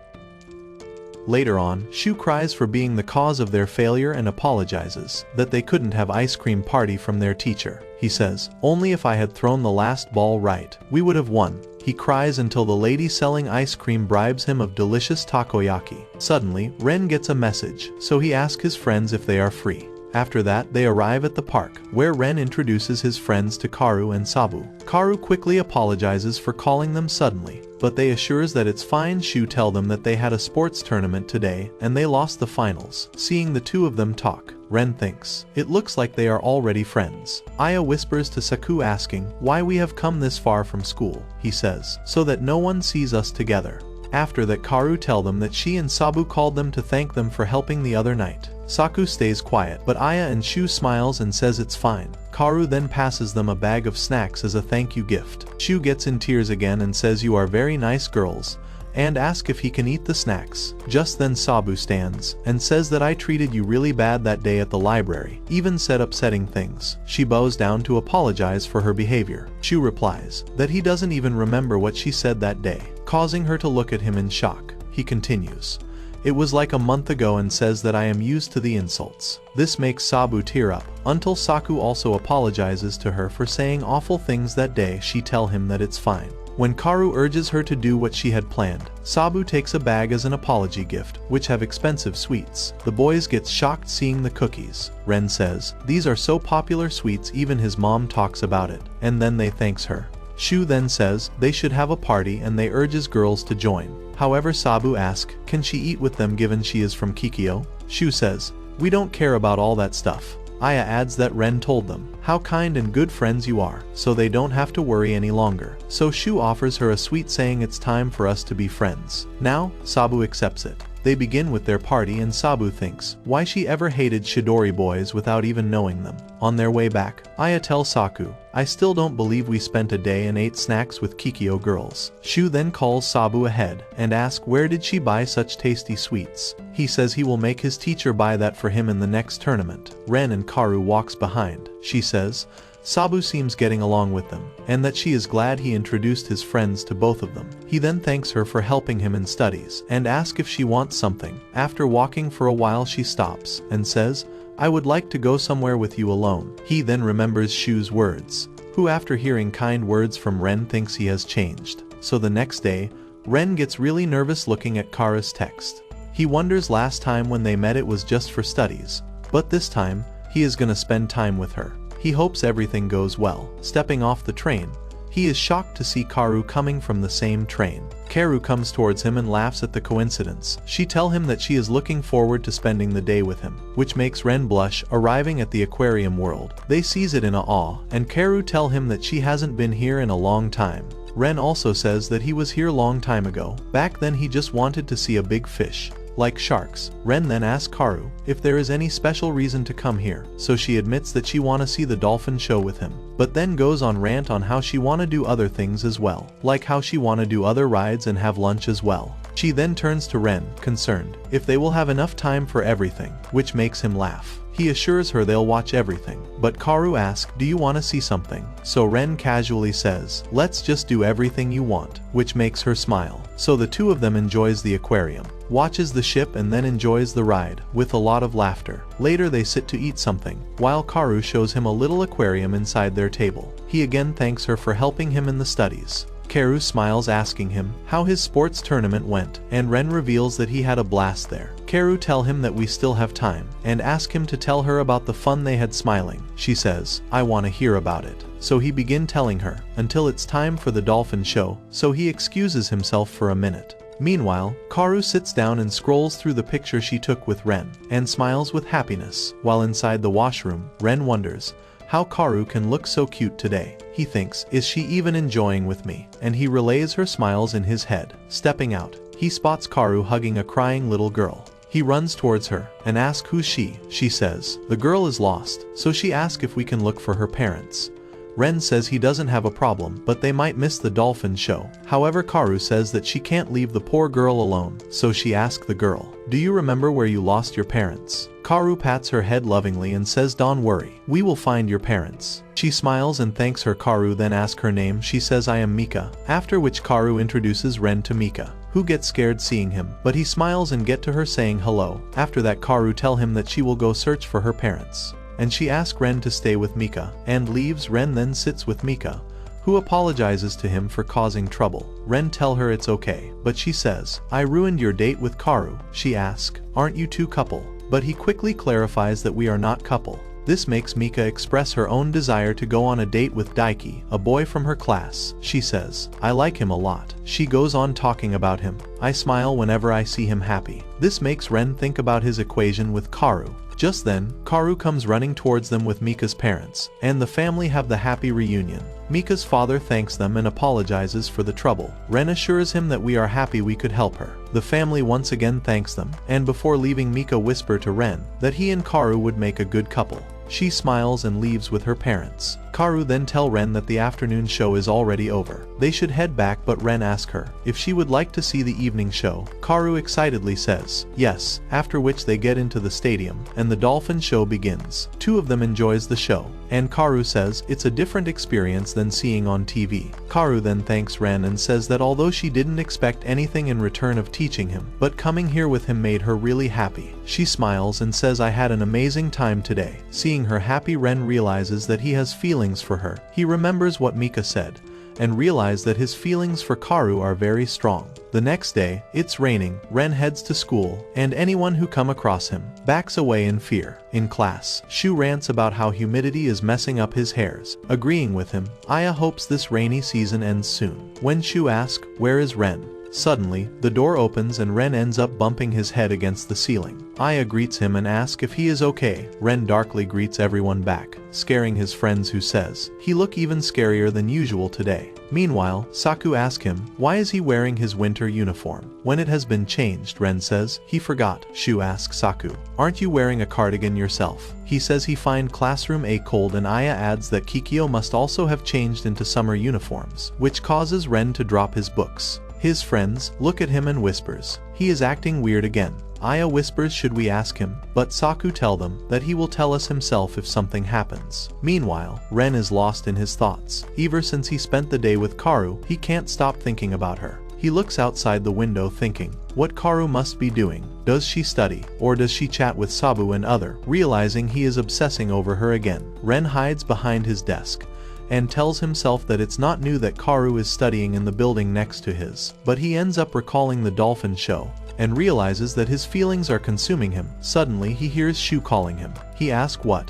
Later on, Shu cries for being the cause of their failure and apologizes that they couldn't have ice cream party from their teacher. He says, only if I had thrown the last ball right, we would have won. He cries until the lady selling ice cream bribes him of delicious takoyaki. Suddenly, Ren gets a message, so he asks his friends if they are free. After that, they arrive at the park, where Ren introduces his friends to Karu and Sabu. Karu quickly apologizes for calling them suddenly, but they assures that it's fine. Shu tell them that they had a sports tournament today and they lost the finals. Seeing the 2 of them talk, Ren thinks, it looks like they are already friends. Aya whispers to Saku asking why we have come this far from school. He says, so that no one sees us together. After that, Karu tell them that she and Sabu called them to thank them for helping the other night. Saku stays quiet, but Aya and Shu smiles and says it's fine. Karu then passes them a bag of snacks as a thank you gift. Shu gets in tears again and says you are very nice girls, and asks if he can eat the snacks. Just then Sabu stands and says that I treated you really bad that day at the library, even said upsetting things. She bows down to apologize for her behavior. Shu replies that he doesn't even remember what she said that day, causing her to look at him in shock. He continues, it was like a month ago, and says that I am used to the insults. This makes Sabu tear up, until Saku also apologizes to her for saying awful things that day. She tell him that it's fine. When Karu urges her to do what she had planned, Sabu takes a bag as an apology gift, which have expensive sweets. The boys get shocked seeing the cookies. Ren says, these are so popular sweets even his mom talks about it, and then they thanks her. Shu then says they should have a party and they urges girls to join. However, Sabu asks, can she eat with them given she is from Kikyo? Shu says, we don't care about all that stuff. Aya adds that Ren told them how kind and good friends you are, so they don't have to worry any longer. So Shu offers her a sweet, saying it's time for us to be friends. Now, Sabu accepts it. They begin with their party and Sabu thinks why she ever hated Shidori boys without even knowing them. On their way back, Aya tells Saku, I still don't believe we spent a day and ate snacks with Kikyo girls. Shu then calls Sabu ahead and asks where did she buy such tasty sweets. He says he will make his teacher buy that for him in the next tournament. Ren and Karu walks behind. She says, Sabu seems getting along with them, and that she is glad he introduced his friends to both of them. He then thanks her for helping him in studies, and asks if she wants something. After walking for a while she stops, and says, I would like to go somewhere with you alone. He then remembers Shu's words, who after hearing kind words from Ren thinks he has changed. So the next day, Ren gets really nervous looking at Kara's text. He wonders last time when they met it was just for studies, but this time, he is gonna spend time with her. He hopes everything goes well. Stepping off the train, he is shocked to see Karu coming from the same train. Karu comes towards him and laughs at the coincidence. She tells him that she is looking forward to spending the day with him, which makes Ren blush. Arriving at the aquarium world, they seize it in awe, and Karu tell him that she hasn't been here in a long time. Ren also says that he was here long time ago. Back then he just wanted to see a big fish, like sharks. Ren then asks Karu if there is any special reason to come here, so she admits that she wants to see the dolphin show with him. but then goes on rant on how she wanna do other things as well, like how she wanna do other rides and have lunch as well. She then turns to Ren, concerned if they will have enough time for everything, which makes him laugh. He assures her they'll watch everything, but Karu asks, do you want to see something? So Ren casually says, let's just do everything you want, which makes her smile. So the two of them enjoys the aquarium, watches the ship and then enjoys the ride, with a lot of laughter. Later they sit to eat something, while Karu shows him a little aquarium inside their table. He again thanks her for helping him in the studies. Karu smiles asking him how his sports tournament went, and Ren reveals that he had a blast there. Karu tell him that we still have time, and ask him to tell her about the fun they had smiling. She says, I want to hear about it. So he begin telling her, until it's time for the dolphin show, so he excuses himself for a minute. Meanwhile, Karu sits down and scrolls through the picture she took with Ren, and smiles with happiness. While inside the washroom, Ren wonders how Karu can look so cute today. He thinks, is she even enjoying with me? And he relays her smiles in his head. Stepping out, he spots Karu hugging a crying little girl. He runs towards her and asks who's she. She says, the girl is lost, so she asks if we can look for her parents. Ren says he doesn't have a problem, but they might miss the dolphin show. However, Karu says that she can't leave the poor girl alone, so she asks the girl, do you remember where you lost your parents? Karu pats her head lovingly and says, don't worry, we will find your parents. She smiles and thanks her. Karu then asks her name. She says, I am Mika, after which Karu introduces Ren to Mika, who gets scared seeing him, but he smiles and get to her saying hello. After that, Karu tell him that she will go search for her parents, and she asks Ren to stay with Mika, and leaves. Ren then sits with Mika, who apologizes to him for causing trouble. Ren tell her it's okay, but she says, I ruined your date with Karu. She asks, aren't you two couple? But he quickly clarifies that we are not couple. This makes Mika express her own desire to go on a date with Daiki, a boy from her class. She says, I like him a lot. She goes on talking about him. I smile whenever I see him happy. This makes Ren think about his equation with Karu. Just then, Karu comes running towards them with Mika's parents, and the family have the happy reunion. Mika's father thanks them and apologizes for the trouble. Ren assures him that we are happy we could help her. The family once again thanks them, and before leaving, Mika whisper to Ren that he and Karu would make a good couple. She smiles and leaves with her parents. Karu then tell Ren that the afternoon show is already over. They should head back, but Ren asks her if she would like to see the evening show. Karu excitedly says yes, after which they get into the stadium, and the dolphin show begins. Two of them enjoys the show, and Karu says it's a different experience than seeing on TV. Karu then thanks Ren and says that although she didn't expect anything in return of teaching him, but coming here with him made her really happy. She smiles and says, I had an amazing time today. Seeing her happy, Ren realizes that he has feelings for her. He remembers what Mika said, and realizes that his feelings for Karu are very strong. The next day, it's raining. Ren heads to school, and anyone who come across him backs away in fear. In class, Shu rants about how humidity is messing up his hairs. Agreeing with him, Aya hopes this rainy season ends soon. When Shu asks, where is Ren? Suddenly, the door opens and Ren ends up bumping his head against the ceiling. Aya greets him and asks if he is okay. Ren darkly greets everyone back, scaring his friends, who says he look even scarier than usual today. Meanwhile, Saku asks him why is he wearing his winter uniform when it has been changed. Ren says he forgot. Shu asks Saku, aren't you wearing a cardigan yourself? He says he find classroom a cold, and Aya adds that Kikyo must also have changed into summer uniforms, which causes Ren to drop his books. His friends look at him and whispers, he is acting weird again. Aya whispers, should we ask him? But Saku tell them that he will tell us himself if something happens. Meanwhile, Ren is lost in his thoughts. Ever since he spent the day with Karu, he can't stop thinking about her. He looks outside the window thinking what Karu must be doing. Does she study, or does she chat with Sabu and other? Realizing he is obsessing over her again, Ren hides behind his desk and tells himself that it's not new that Karu is studying in the building next to his. But he ends up recalling the dolphin show and realizes that his feelings are consuming him. Suddenly he hears Shu calling him. He asks what,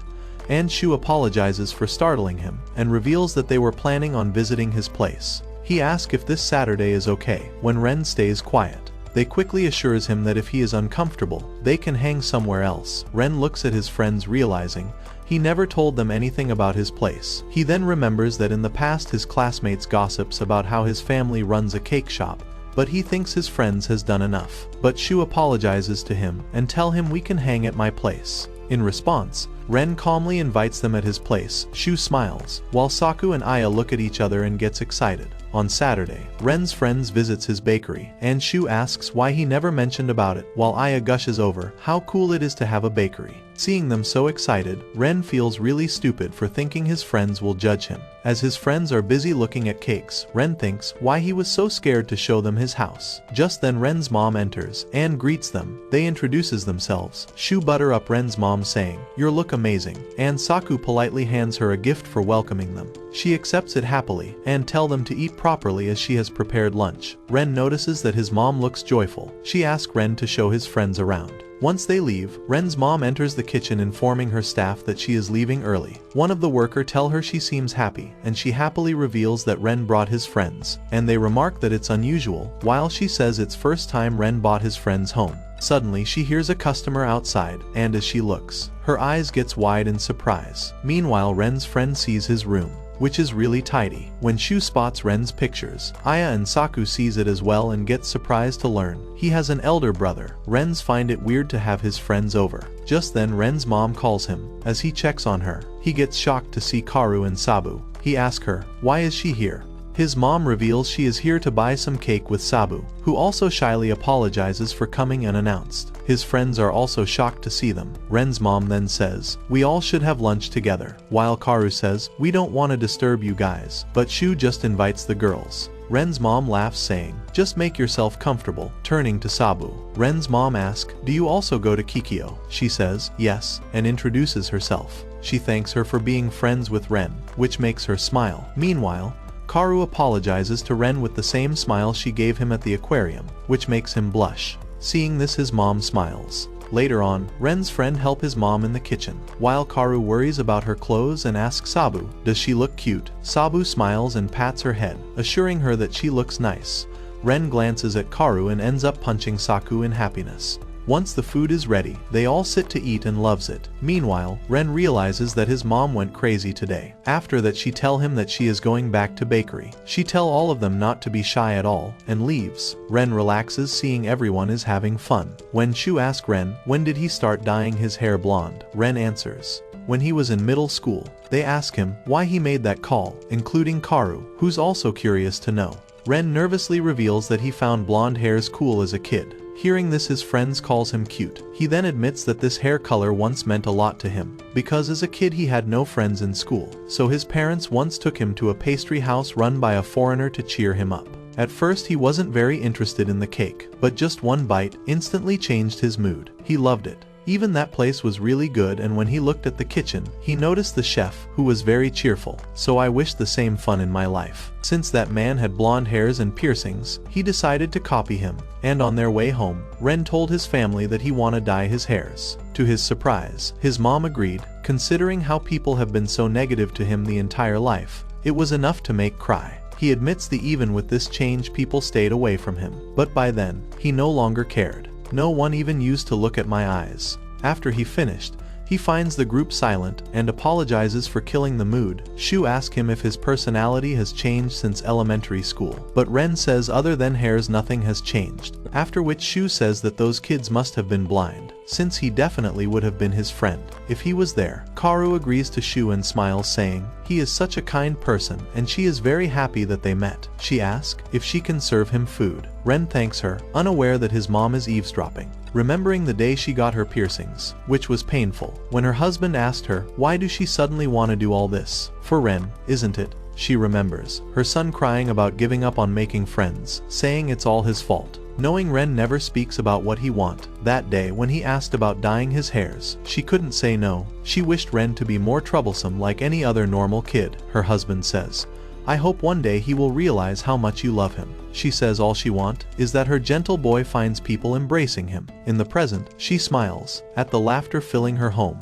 and Shu apologizes for startling him and reveals that they were planning on visiting his place. He asks if this Saturday is okay. When Ren stays quiet, they quickly assures him that if he is uncomfortable, they can hang somewhere else. Ren looks at his friends, realizing he never told them anything about his place. He then remembers that in the past his classmates gossips about how his family runs a cake shop, but he thinks his friends has done enough. But Shu apologizes to him and tell him we can hang at my place. In response, Ren calmly invites them at his place. Shu smiles, while Saku and Aya look at each other and gets excited. On Saturday, Ren's friends visits his bakery, and Shu asks why he never mentioned about it, while Aya gushes over how cool it is to have a bakery. Seeing them so excited, Ren feels really stupid for thinking his friends will judge him. As his friends are busy looking at cakes, Ren thinks why he was so scared to show them his house. Just then Ren's mom enters and greets them. They introduces themselves. Shu butter up Ren's mom saying, "You look amazing," and Saku politely hands her a gift for welcoming them. She accepts it happily and tell them to eat properly as she has prepared lunch. Ren notices that his mom looks joyful. She asks Ren to show his friends around. Once they leave, Ren's mom enters the kitchen informing her staff that she is leaving early. One of the workers tell her she seems happy, and she happily reveals that Ren brought his friends, and they remark that it's unusual, while she says it's first time Ren brought his friends home. Suddenly she hears a customer outside, and as she looks, her eyes gets wide in surprise. Meanwhile Ren's friend sees his room, which is really tidy. When Shu spots Ren's pictures, Aya and Saku sees it as well and gets surprised to learn he has an elder brother. Ren's find it weird to have his friends over. Just then Ren's mom calls him. As he checks on her, he gets shocked to see Karu and Sabu. He asks her, why is she here? His mom reveals she is here to buy some cake with Sabu, who also shyly apologizes for coming unannounced. His friends are also shocked to see them. Ren's mom then says, we all should have lunch together, while Karu says, we don't want to disturb you guys, but Shu just invites the girls. Ren's mom laughs saying, just make yourself comfortable. Turning to Sabu, Ren's mom asks, do you also go to Kikyo? She says, yes, and introduces herself. She thanks her for being friends with Ren, which makes her smile. Meanwhile, Karu apologizes to Ren with the same smile she gave him at the aquarium, which makes him blush. Seeing this, his mom smiles. Later on, Ren's friend helps his mom in the kitchen, while Karu worries about her clothes and asks Sabu, does she look cute? Sabu smiles and pats her head, assuring her that she looks nice. Ren glances at Karu and ends up punching Saku in happiness. Once the food is ready, they all sit to eat and loves it. Meanwhile, Ren realizes that his mom went crazy today. After that she tell him that she is going back to bakery. She tell all of them not to be shy at all, and leaves. Ren relaxes seeing everyone is having fun. When Shu asks Ren, when did he start dyeing his hair blonde? Ren answers, when he was in middle school. They ask him why he made that call, including Karu, who's also curious to know. Ren nervously reveals that he found blonde hairs cool as a kid. Hearing this, his friends calls him cute. He then admits that this hair color once meant a lot to him, because as a kid he had no friends in school, so his parents once took him to a pastry house run by a foreigner to cheer him up. At first he wasn't very interested in the cake, but just one bite instantly changed his mood. He loved it. Even that place was really good, and when he looked at the kitchen, he noticed the chef, who was very cheerful. So I wished the same fun in my life. Since that man had blonde hairs and piercings, he decided to copy him. And on their way home, Ren told his family that he wanted to dye his hairs. To his surprise, his mom agreed, considering how people have been so negative to him the entire life. It was enough to make cry. He admits that even with this change people stayed away from him. But by then, he no longer cared. No one even used to look at my eyes. After he finished, he finds the group silent and apologizes for killing the mood. Shu asks him if his personality has changed since elementary school, but Ren says other than hairs nothing has changed. After which Shu says that those kids must have been blind, since he definitely would have been his friend if he was there. Karu agrees to Shu and smiles saying, he is such a kind person, and she is very happy that they met. She asks if she can serve him food. Ren thanks her, unaware that his mom is eavesdropping. Remembering the day she got her piercings, which was painful, when her husband asked her, why does she suddenly want to do all this? For Ren, isn't it? She remembers her son crying about giving up on making friends, saying it's all his fault. Knowing Ren never speaks about what he wants, that day when he asked about dyeing his hairs, she couldn't say no. She wished Ren to be more troublesome like any other normal kid. Her husband says, I hope one day he will realize how much you love him. She says all she wants is that her gentle boy finds people embracing him. In the present, she smiles at the laughter filling her home.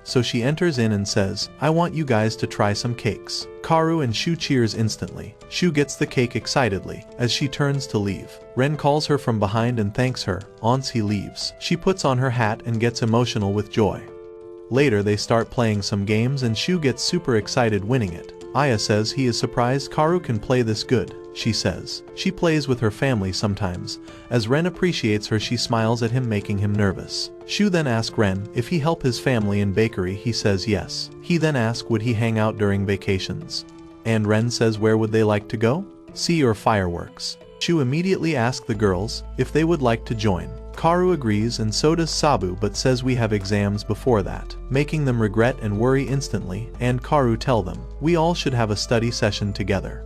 So she enters in and says, I want you guys to try some cakes. Karu and Shu cheers instantly. Shu gets the cake excitedly as she turns to leave. Ren calls her from behind and thanks her. Once he leaves, she puts on her hat and gets emotional with joy. Later they start playing some games and Shu gets super excited winning it. Aya says he is surprised Karu can play this good. She says she plays with her family sometimes. As Ren appreciates her, she smiles at him, making him nervous. Shu then asks Ren if he help his family in bakery. He says yes. He then asks would he hang out during vacations. And Ren says where would they like to go? Sea or fireworks? Shu immediately asks the girls if they would like to join. Karu agrees and so does Sabu, but says we have exams before that, making them regret and worry instantly, and Karu tell them we all should have a study session together.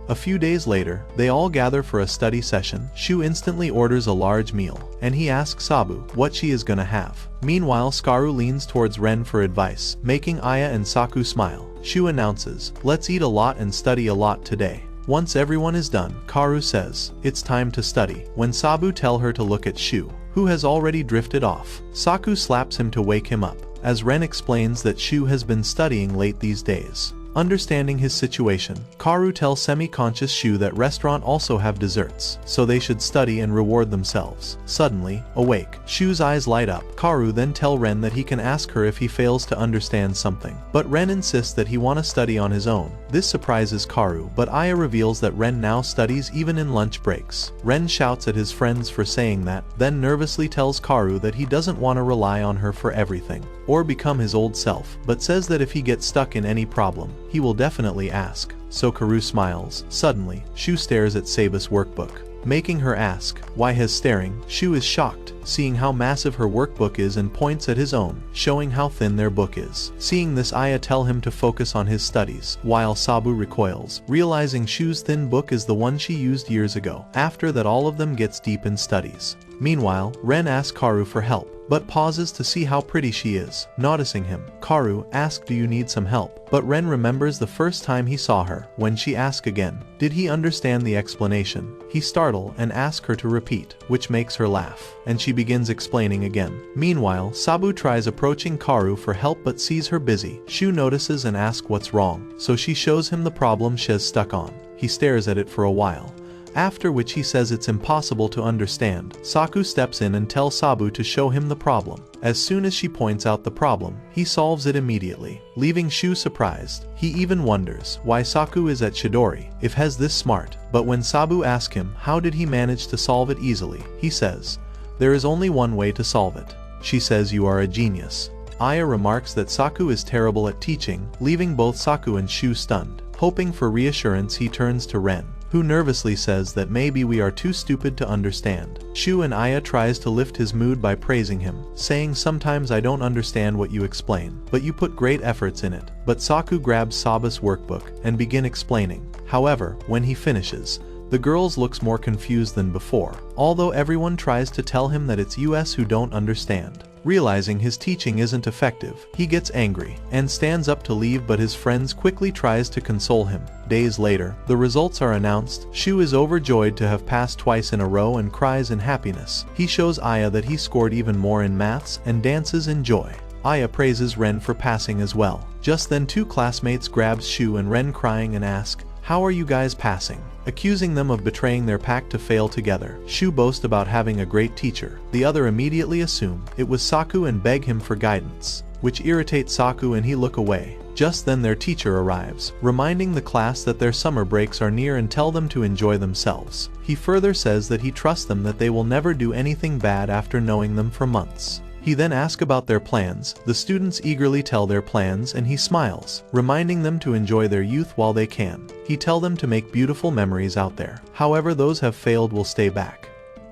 A few days later, they all gather for a study session. Shu instantly orders a large meal, and he asks Sabu what she is gonna have. Meanwhile, Skaru leans towards Ren for advice, making Aya and Saku smile. Shu announces, let's eat a lot and study a lot today. Once everyone is done, Karu says, it's time to study, when Sabu tell her to look at Shu, who has already drifted off. Saku slaps him to wake him up, as Ren explains that Shu has been studying late these days. Understanding his situation, Karu tells semi-conscious Shu that restaurant also have desserts, so they should study and reward themselves. Suddenly, awake, Shu's eyes light up. Karu then tell Ren that he can ask her if he fails to understand something, but Ren insists that he wanna study on his own. This surprises Karu, but Aya reveals that Ren now studies even in lunch breaks. Ren shouts at his friends for saying that, then nervously tells Karu that he doesn't want to rely on her for everything, or become his old self, but says that if he gets stuck in any problem, he will definitely ask. So Karu smiles. Suddenly, Shu stares at Sabu's workbook, making her ask why his staring. Shu is shocked, seeing how massive her workbook is and points at his own, showing how thin their book is. Seeing this, Aya tell him to focus on his studies, while Sabu recoils, realizing Shu's thin book is the one she used years ago. After that, all of them gets deep in studies. Meanwhile, Ren asks Karu for help, but pauses to see how pretty she is. Noticing him, Karu asks do you need some help? But Ren remembers the first time he saw her. When she asks again, did he understand the explanation? He startled and asks her to repeat, which makes her laugh, and she begins explaining again. Meanwhile, Sabu tries approaching Karu for help but sees her busy. Shu notices and asks what's wrong, so she shows him the problem she's stuck on. He stares at it for a while, after which he says it's impossible to understand. Saku steps in and tells Sabu to show him the problem. As soon as she points out the problem, he solves it immediately, leaving Shu surprised. He even wonders why Saku is at Chidori, if he's this smart. But when Sabu asks him how did he manage to solve it easily, he says, there is only one way to solve it. She says you are a genius. Aya remarks that Saku is terrible at teaching, leaving both Saku and Shu stunned. Hoping for reassurance, he turns to Ren, who nervously says that maybe we are too stupid to understand. Shu and Aya tries to lift his mood by praising him, saying sometimes I don't understand what you explain, but you put great efforts in it. But Saku grabs Saba's workbook and begin explaining. However, when he finishes, the girls looks more confused than before, although everyone tries to tell him that it's us who don't understand. Realizing his teaching isn't effective, he gets angry and stands up to leave, but his friends quickly tries to console him. Days later, the results are announced. Shu is overjoyed to have passed twice in a row and cries in happiness. He shows Aya that he scored even more in maths and dances in joy. Aya praises Ren for passing as well. Just then, two classmates grabs Shu and Ren crying and ask, how are you guys passing? Accusing them of betraying their pact to fail together. Shu boasts about having a great teacher. The other immediately assume it was Saku and beg him for guidance, which irritates Saku and he look away. Just then their teacher arrives, reminding the class that their summer breaks are near and tell them to enjoy themselves. He further says that he trusts them, that they will never do anything bad after knowing them for months. He then asks about their plans. The students eagerly tell their plans and he smiles, reminding them to enjoy their youth while they can. He tells them to make beautiful memories out there. However, those have failed will stay back.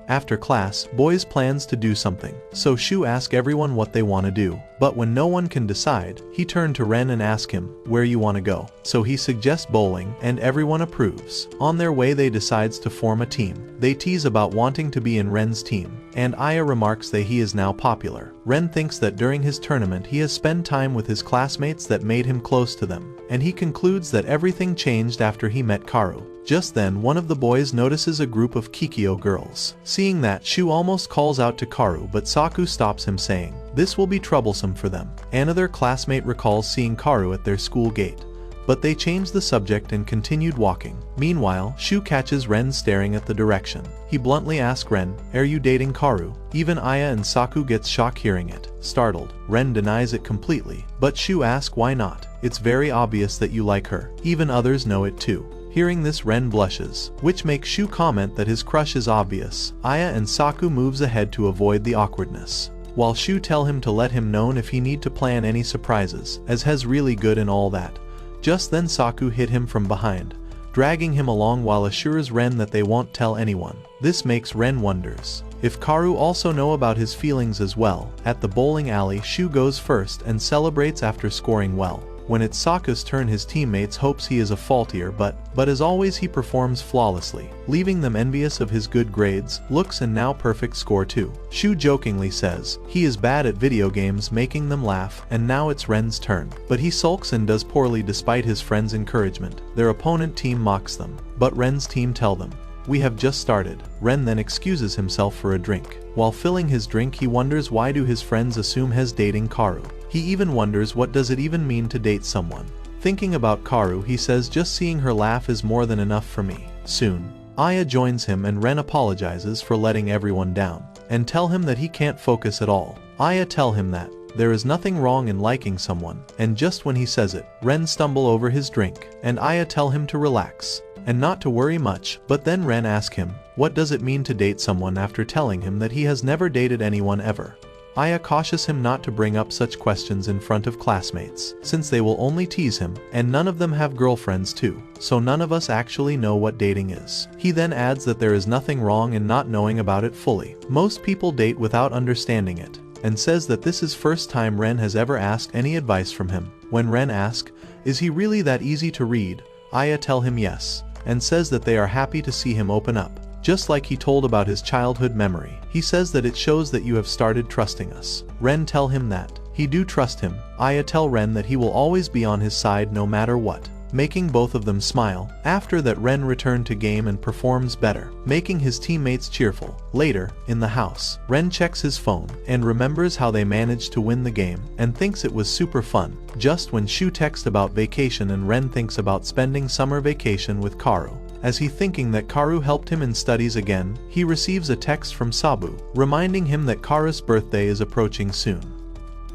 After class, boys plans to do something, so Shu asks everyone what they want to do. But when no one can decide, he turned to Ren and asked him where you want to go. So he suggests bowling and everyone approves. On their way, they decides to form a team. They tease about wanting to be in Ren's team, and Aya remarks that he is now popular. Ren thinks that during his tournament he has spent time with his classmates that made him close to them, and he concludes that everything changed after he met Karu. Just then, one of the boys notices a group of Kikyo girls. Seeing that, Shu almost calls out to Karu, but Saku stops him, saying this will be troublesome for them. Another classmate recalls seeing Karu at their school gate. but they changed the subject and continued walking. Meanwhile, Shu catches Ren staring at the direction. He bluntly asks Ren, "Are you dating Karu?" Even Aya and Saku gets shocked hearing it. Startled, Ren denies it completely, but Shu asks why not. "It's very obvious that you like her. Even others know it too." Hearing this, Ren blushes, which makes Shu comment that his crush is obvious. Aya and Saku moves ahead to avoid the awkwardness, while Shu tell him to let him know if he need to plan any surprises, as he's really good and all that. Just then Saku hit him from behind, dragging him along while assures Ren that they won't tell anyone. This makes Ren wonders if Karu also know about his feelings as well. At the bowling alley, Shu goes first and celebrates after scoring well. When it's Saku's turn, his teammates hopes he is a faultier, but as always he performs flawlessly, leaving them envious of his good grades, looks and now perfect score too. Shu jokingly says he is bad at video games, making them laugh, and now it's Ren's turn. But he sulks and does poorly despite his friend's encouragement. Their opponent team mocks them, but Ren's team tell them, "We have just started." Ren then excuses himself for a drink. While filling his drink, he wonders why do his friends assume he's dating Karu. He even wonders what does it even mean to date someone. Thinking about Karu, he says just seeing her laugh is more than enough for me. Soon, Aya joins him and Ren apologizes for letting everyone down, and tell him that he can't focus at all. Aya tell him that there is nothing wrong in liking someone, and just when he says it, Ren stumble over his drink, and Aya tell him to relax and not to worry much. But then Ren asks him, what does it mean to date someone, after telling him that he has never dated anyone ever. Aya cautions him not to bring up such questions in front of classmates, since they will only tease him, and none of them have girlfriends too, so none of us actually know what dating is. He then adds that there is nothing wrong in not knowing about it fully. Most people date without understanding it, and says that this is first time Ren has ever asked any advice from him. When Ren asks, is he really that easy to read, Aya tell him yes, and says that they are happy to see him open up. Just like he told about his childhood memory, he says that it shows that you have started trusting us. Ren tell him that he do trust him. Aya tell Ren that he will always be on his side no matter what, making both of them smile. After that, Ren returned to game and performs better, making his teammates cheerful. Later, in the house, Ren checks his phone and remembers how they managed to win the game and thinks it was super fun. Just when Shu texts about vacation, and Ren thinks about spending summer vacation with Karu. As he thinking that Karu helped him in studies again, he receives a text from Sabu, reminding him that Karu's birthday is approaching soon.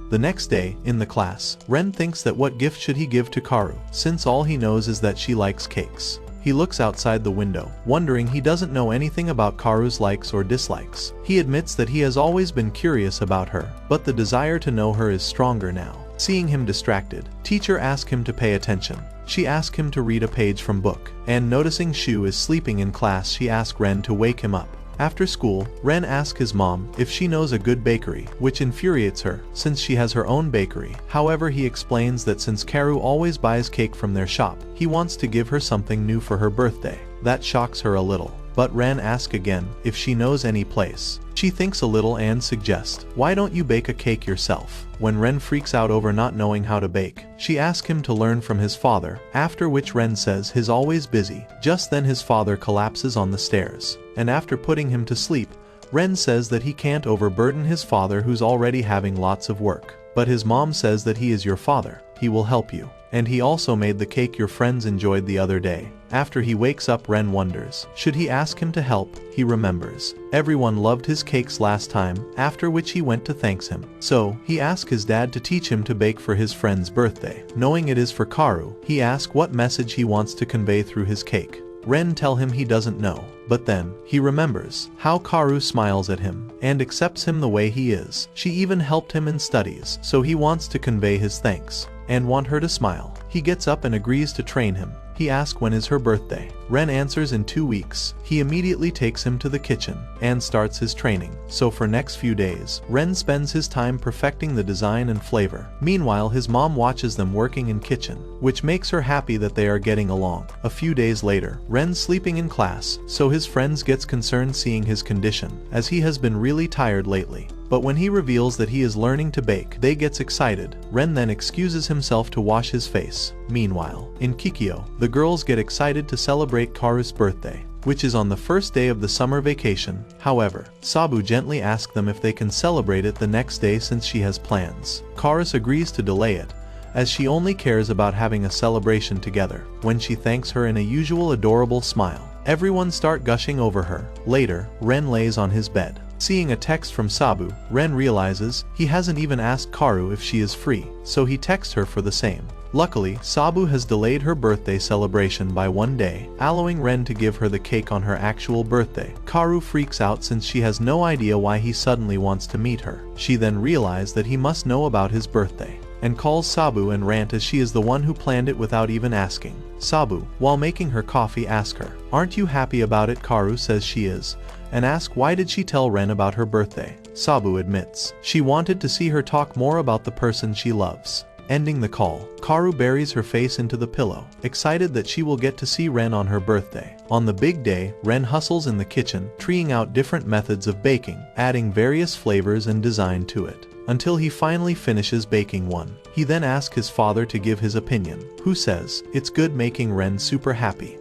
The next day, in the class, Ren thinks that what gift should he give to Karu, since all he knows is that she likes cakes. He looks outside the window, wondering he doesn't know anything about Karu's likes or dislikes. He admits that he has always been curious about her, but the desire to know her is stronger now. Seeing him distracted, teacher asks him to pay attention. She asks him to read a page from book, and noticing Shu is sleeping in class, she asks Ren to wake him up. After school, Ren asks his mom if she knows a good bakery, which infuriates her, since she has her own bakery. However, he explains that since Karu always buys cake from their shop, he wants to give her something new for her birthday. That shocks her a little, but Ren asks again if she knows any place. She thinks a little and suggests, why don't you bake a cake yourself? When Ren freaks out over not knowing how to bake, she asks him to learn from his father, after which Ren says he's always busy. Just then his father collapses on the stairs, and after putting him to sleep, Ren says that he can't overburden his father who's already having lots of work. But his mom says that he is your father, he will help you. And he also made the cake your friends enjoyed the other day. After he wakes up, Ren wonders, should he ask him to help? He remembers everyone loved his cakes last time, after which he went to thank him. So, he asks his dad to teach him to bake for his friend's birthday. Knowing it is for Karu, he asks what message he wants to convey through his cake. Ren tell him he doesn't know, but then, he remembers how Karu smiles at him and accepts him the way he is. She even helped him in studies, so he wants to convey his thanks and want her to smile. He gets up and agrees to train him. He asks when is her birthday. Ren answers in 2 weeks. He immediately takes him to the kitchen and starts his training. So for next few days, Ren spends his time perfecting the design and flavor. Meanwhile, his mom watches them working in kitchen, which makes her happy that they are getting along. A few days later, Ren's sleeping in class, so his friends gets concerned seeing his condition, as he has been really tired lately. But when he reveals that he is learning to bake, they gets excited. Ren then excuses himself to wash his face. Meanwhile, in Kikyo, the girls get excited to celebrate Karu's birthday, which is on the first day of the summer vacation. However, Sabu gently asks them if they can celebrate it the next day since she has plans. Karu agrees to delay it, as she only cares about having a celebration together. When she thanks her in a usual adorable smile, everyone start gushing over her. Later, Ren lays on his bed. Seeing a text from Sabu, Ren realizes he hasn't even asked Karu if she is free, so he texts her for the same. Luckily, Sabu has delayed her birthday celebration by 1 day, allowing Ren to give her the cake on her actual birthday. Karu freaks out since she has no idea why he suddenly wants to meet her. She then realizes that he must know about his birthday, and calls Sabu and rant as she is the one who planned it without even asking. Sabu, while making her coffee, asks her, "Aren't you happy about it?" Karu says she is, and asks why did she tell Ren about her birthday. Sabu admits she wanted to see her talk more about the person she loves. Ending the call, Karu buries her face into the pillow, excited that she will get to see Ren on her birthday. On the big day, Ren hustles in the kitchen, trying out different methods of baking, adding various flavors and design to it, until he finally finishes baking one. He then asks his father to give his opinion, who says it's good, making Ren super happy.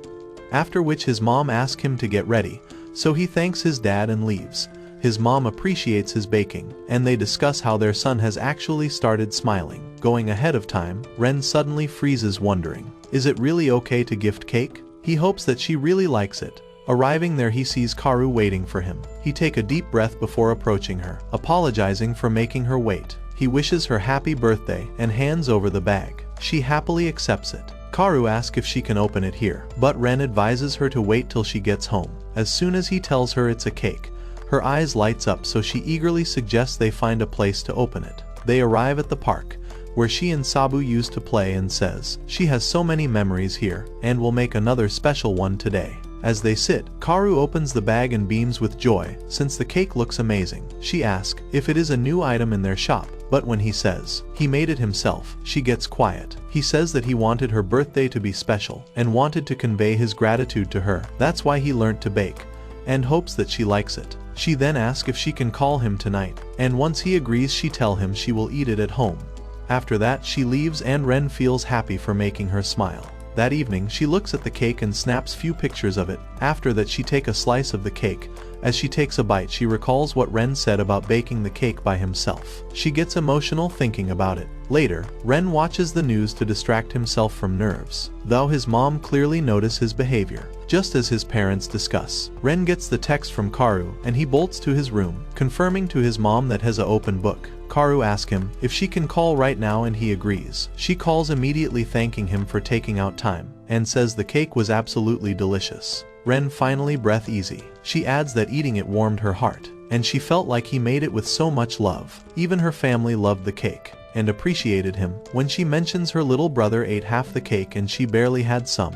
After which his mom asks him to get ready, so he thanks his dad and leaves. His mom appreciates his baking, and they discuss how their son has actually started smiling. Going ahead of time, Ren suddenly freezes, wondering, is it really okay to gift cake? He hopes that she really likes it. Arriving there, he sees Karu waiting for him. He takes a deep breath before approaching her, apologizing for making her wait. He wishes her happy birthday and hands over the bag. She happily accepts it. Karu asks if she can open it here, but Ren advises her to wait till she gets home. As soon as he tells her it's a cake, her eyes lights up, so she eagerly suggests they find a place to open it. They arrive at the park, where she and Sabu used to play, and says she has so many memories here, and will make another special one today. As they sit, Karu opens the bag and beams with joy, since the cake looks amazing. She asks if it is a new item in their shop, but when he says he made it himself, she gets quiet. He says that he wanted her birthday to be special, and wanted to convey his gratitude to her. That's why he learnt to bake, and hopes that she likes it. She then asks if she can call him tonight, and once he agrees, she tells him she will eat it at home. After that, she leaves, and Ren feels happy for making her smile. That evening, she looks at the cake and snaps few pictures of it. After that, she takes a slice of the cake. As she takes a bite, she recalls what Ren said about baking the cake by himself. She gets emotional thinking about it. Later, Ren watches the news to distract himself from nerves, though his mom clearly notices his behavior. Just as his parents discuss, Ren gets the text from Karu, and he bolts to his room, confirming to his mom that has an open book. Karu asks him if she can call right now, and he agrees. She calls immediately, thanking him for taking out time, and says the cake was absolutely delicious. Ren finally breathes easy. She adds that eating it warmed her heart, and she felt like he made it with so much love. Even her family loved the cake and appreciated him. When she mentions her little brother ate half the cake and she barely had some,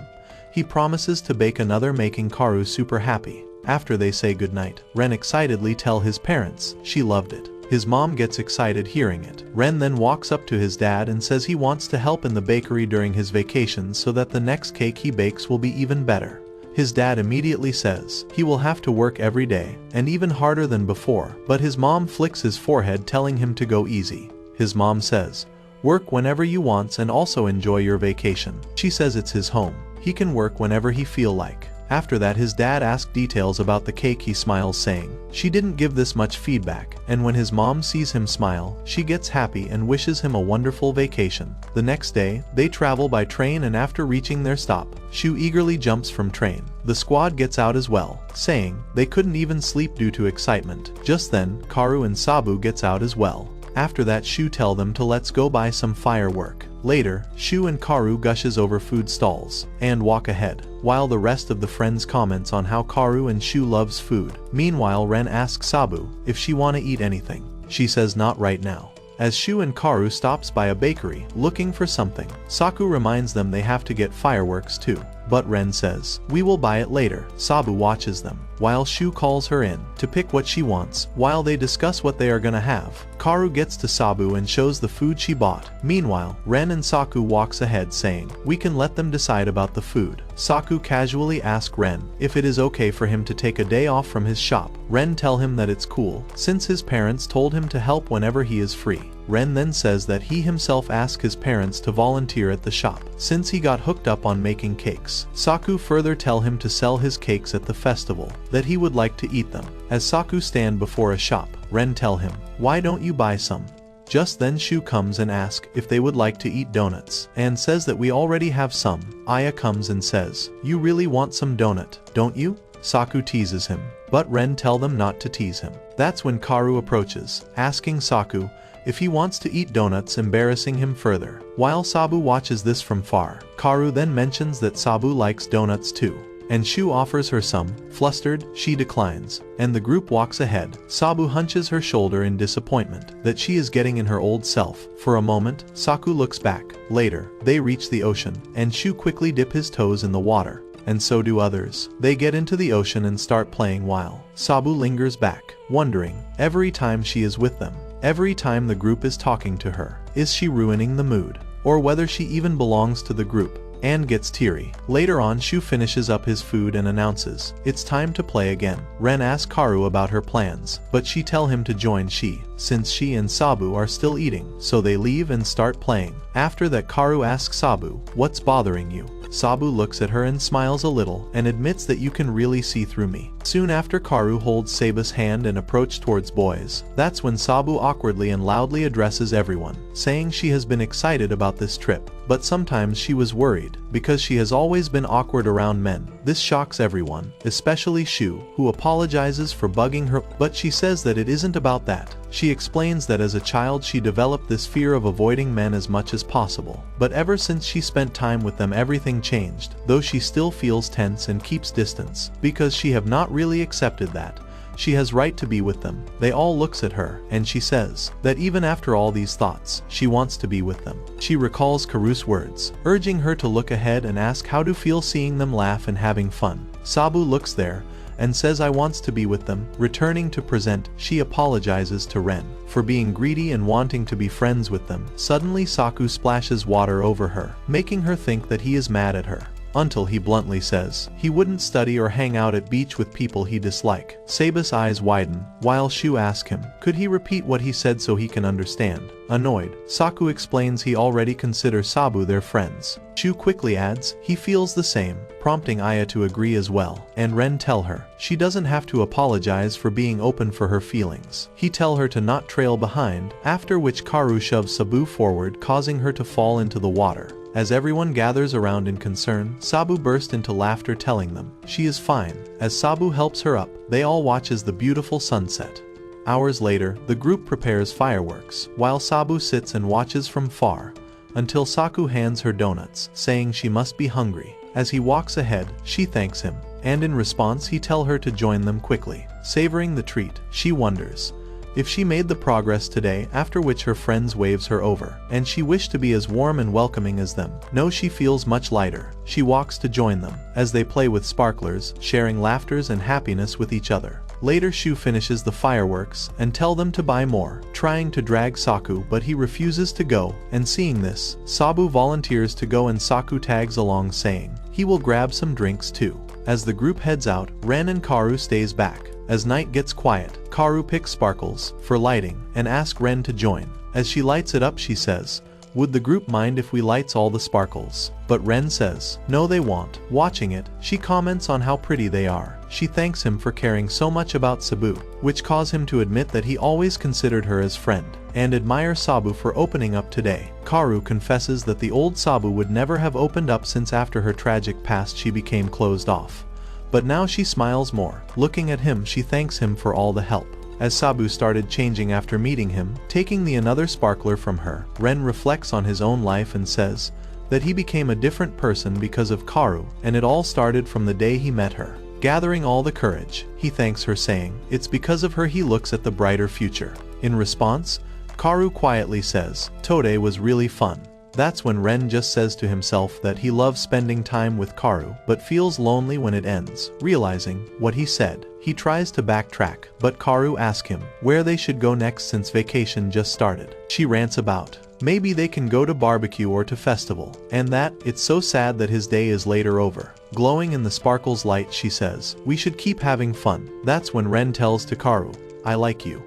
he promises to bake another, making Karu super happy. After they say goodnight, Ren excitedly tells his parents she loved it. His mom gets excited hearing it. Ren then walks up to his dad and says he wants to help in the bakery during his vacations so that the next cake he bakes will be even better. His dad immediately says he will have to work every day, and even harder than before, but his mom flicks his forehead, telling him to go easy. His mom says, work whenever you want and also enjoy your vacation. She says it's his home. He can work whenever he feel like. After that, his dad asks details about the cake. He smiles, saying she didn't give this much feedback, and when his mom sees him smile, she gets happy and wishes him a wonderful vacation. The next day, they travel by train, and after reaching their stop, Shu eagerly jumps from train. The squad gets out as well, saying they couldn't even sleep due to excitement. Just then, Karu and Sabu gets out as well. After that, Shu tell them to let's go buy some firework. Later, Shu and Karu gushes over food stalls and walk ahead, while the rest of the friends comments on how Karu and Shu loves food. Meanwhile, Ren asks Sabu if she wanna eat anything. She says not right now. As Shu and Karu stops by a bakery looking for something, Saku reminds them they have to get fireworks too. But Ren says, we will buy it later. Sabu watches them, while Shu calls her in to pick what she wants. While they discuss what they are gonna have, Karu gets to Sabu and shows the food she bought. Meanwhile, Ren and Saku walks ahead, saying, we can let them decide about the food. Saku casually asks Ren if it is okay for him to take a day off from his shop. Ren tell him that it's cool, since his parents told him to help whenever he is free. Ren then says that he himself asked his parents to volunteer at the shop, since he got hooked up on making cakes. Saku further tell him to sell his cakes at the festival, that he would like to eat them. As Saku stand before a shop, Ren tell him, why don't you buy some? Just then Shu comes and asks if they would like to eat donuts, and says that we already have some. Aya comes and says, "You really want some donut, don't you?" Saku teases him, but Ren tell them not to tease him. That's when Karu approaches, asking Saku if he wants to eat donuts, embarrassing him further. While Sabu watches this from far, Karu then mentions that Sabu likes donuts too, and Shu offers her some. Flustered, she declines, and the group walks ahead. Sabu hunches her shoulder in disappointment that she is getting in her old self. For a moment, Saku looks back. Later, they reach the ocean, and Shu quickly dip his toes in the water, and so do others. They get into the ocean and start playing while Sabu lingers back, wondering, every time she is with them, every time the group is talking to her, is she ruining the mood, or whether she even belongs to the group, and gets teary. Later on, Shu finishes up his food and announces, "It's time to play again." Ren asks Karu about her plans, but she tell him to join since she and Sabu are still eating, so they leave and start playing. After that, Karu asks Sabu, "What's bothering you?" Sabu looks at her and smiles a little and admits that you can really see through me. Soon after, Karu holds Sabu's hand and approaches towards boys. That's when Sabu awkwardly and loudly addresses everyone, saying she has been excited about this trip, but sometimes she was worried, because she has always been awkward around men. This shocks everyone, especially Shu, who apologizes for bugging her, but she says that it isn't about that. She explains that as a child she developed this fear of avoiding men as much as possible, but ever since she spent time with them everything changed, though she still feels tense and keeps distance, because she have not really accepted that she has right to be with them. They all looks at her, and she says that even after all these thoughts, she wants to be with them. She recalls Karu's words, urging her to look ahead and ask how to feel seeing them laugh and having fun. Sabu looks there and says I wants to be with them. Returning to present, she apologizes to Ren for being greedy and wanting to be friends with them. Suddenly Saku splashes water over her, making her think that he is mad at her, until he bluntly says he wouldn't study or hang out at beach with people he dislike. Sabu's eyes widen, while Shu asks him, could he repeat what he said so he can understand? Annoyed, Saku explains he already considers Sabu their friends. Shu quickly adds he feels the same, prompting Aya to agree as well, and Ren tell her she doesn't have to apologize for being open for her feelings. He tell her to not trail behind, after which Karu shoves Sabu forward, causing her to fall into the water. As everyone gathers around in concern, Sabu bursts into laughter, telling them she is fine. As Sabu helps her up, they all watch as the beautiful sunset. Hours later, the group prepares fireworks, while Sabu sits and watches from far, until Saku hands her donuts, saying she must be hungry. As he walks ahead, she thanks him, and in response he tells her to join them quickly. Savoring the treat, she wonders if she made the progress today, after which her friends waves her over, and she wished to be as warm and welcoming as them. No, she feels much lighter. She walks to join them, as they play with sparklers, sharing laughters and happiness with each other. Later, Shu finishes the fireworks and tell them to buy more, trying to drag Saku, but he refuses to go, and seeing this, Sabu volunteers to go and Saku tags along, saying he will grab some drinks too. As the group heads out, Ren and Karu stays back. As night gets quiet, Karu picks sparkles for lighting and asks Ren to join. As she lights it up, she says, would the group mind if we lights all the sparkles? But Ren says no, they won't. Watching it, she comments on how pretty they are. She thanks him for caring so much about Sabu, which caused him to admit that he always considered her as friend, and admire Sabu for opening up today. Karu confesses that the old Sabu would never have opened up since after her tragic past she became closed off. But now she smiles more. Looking at him, she thanks him for all the help. As Sabu started changing after meeting him, taking the another sparkler from her, Ren reflects on his own life and says that he became a different person because of Karu, and it all started from the day he met her. Gathering all the courage, he thanks her, saying it's because of her he looks at the brighter future. In response, Karu quietly says, today was really fun. That's when Ren just says to himself that he loves spending time with Karu, but feels lonely when it ends. Realizing what he said, he tries to backtrack, but Karu asks him where they should go next since vacation just started. She rants about maybe they can go to barbecue or to festival, and that it's so sad that his day is later over. Glowing in the sparkles light, she says we should keep having fun. That's when Ren tells to Karu, I like you.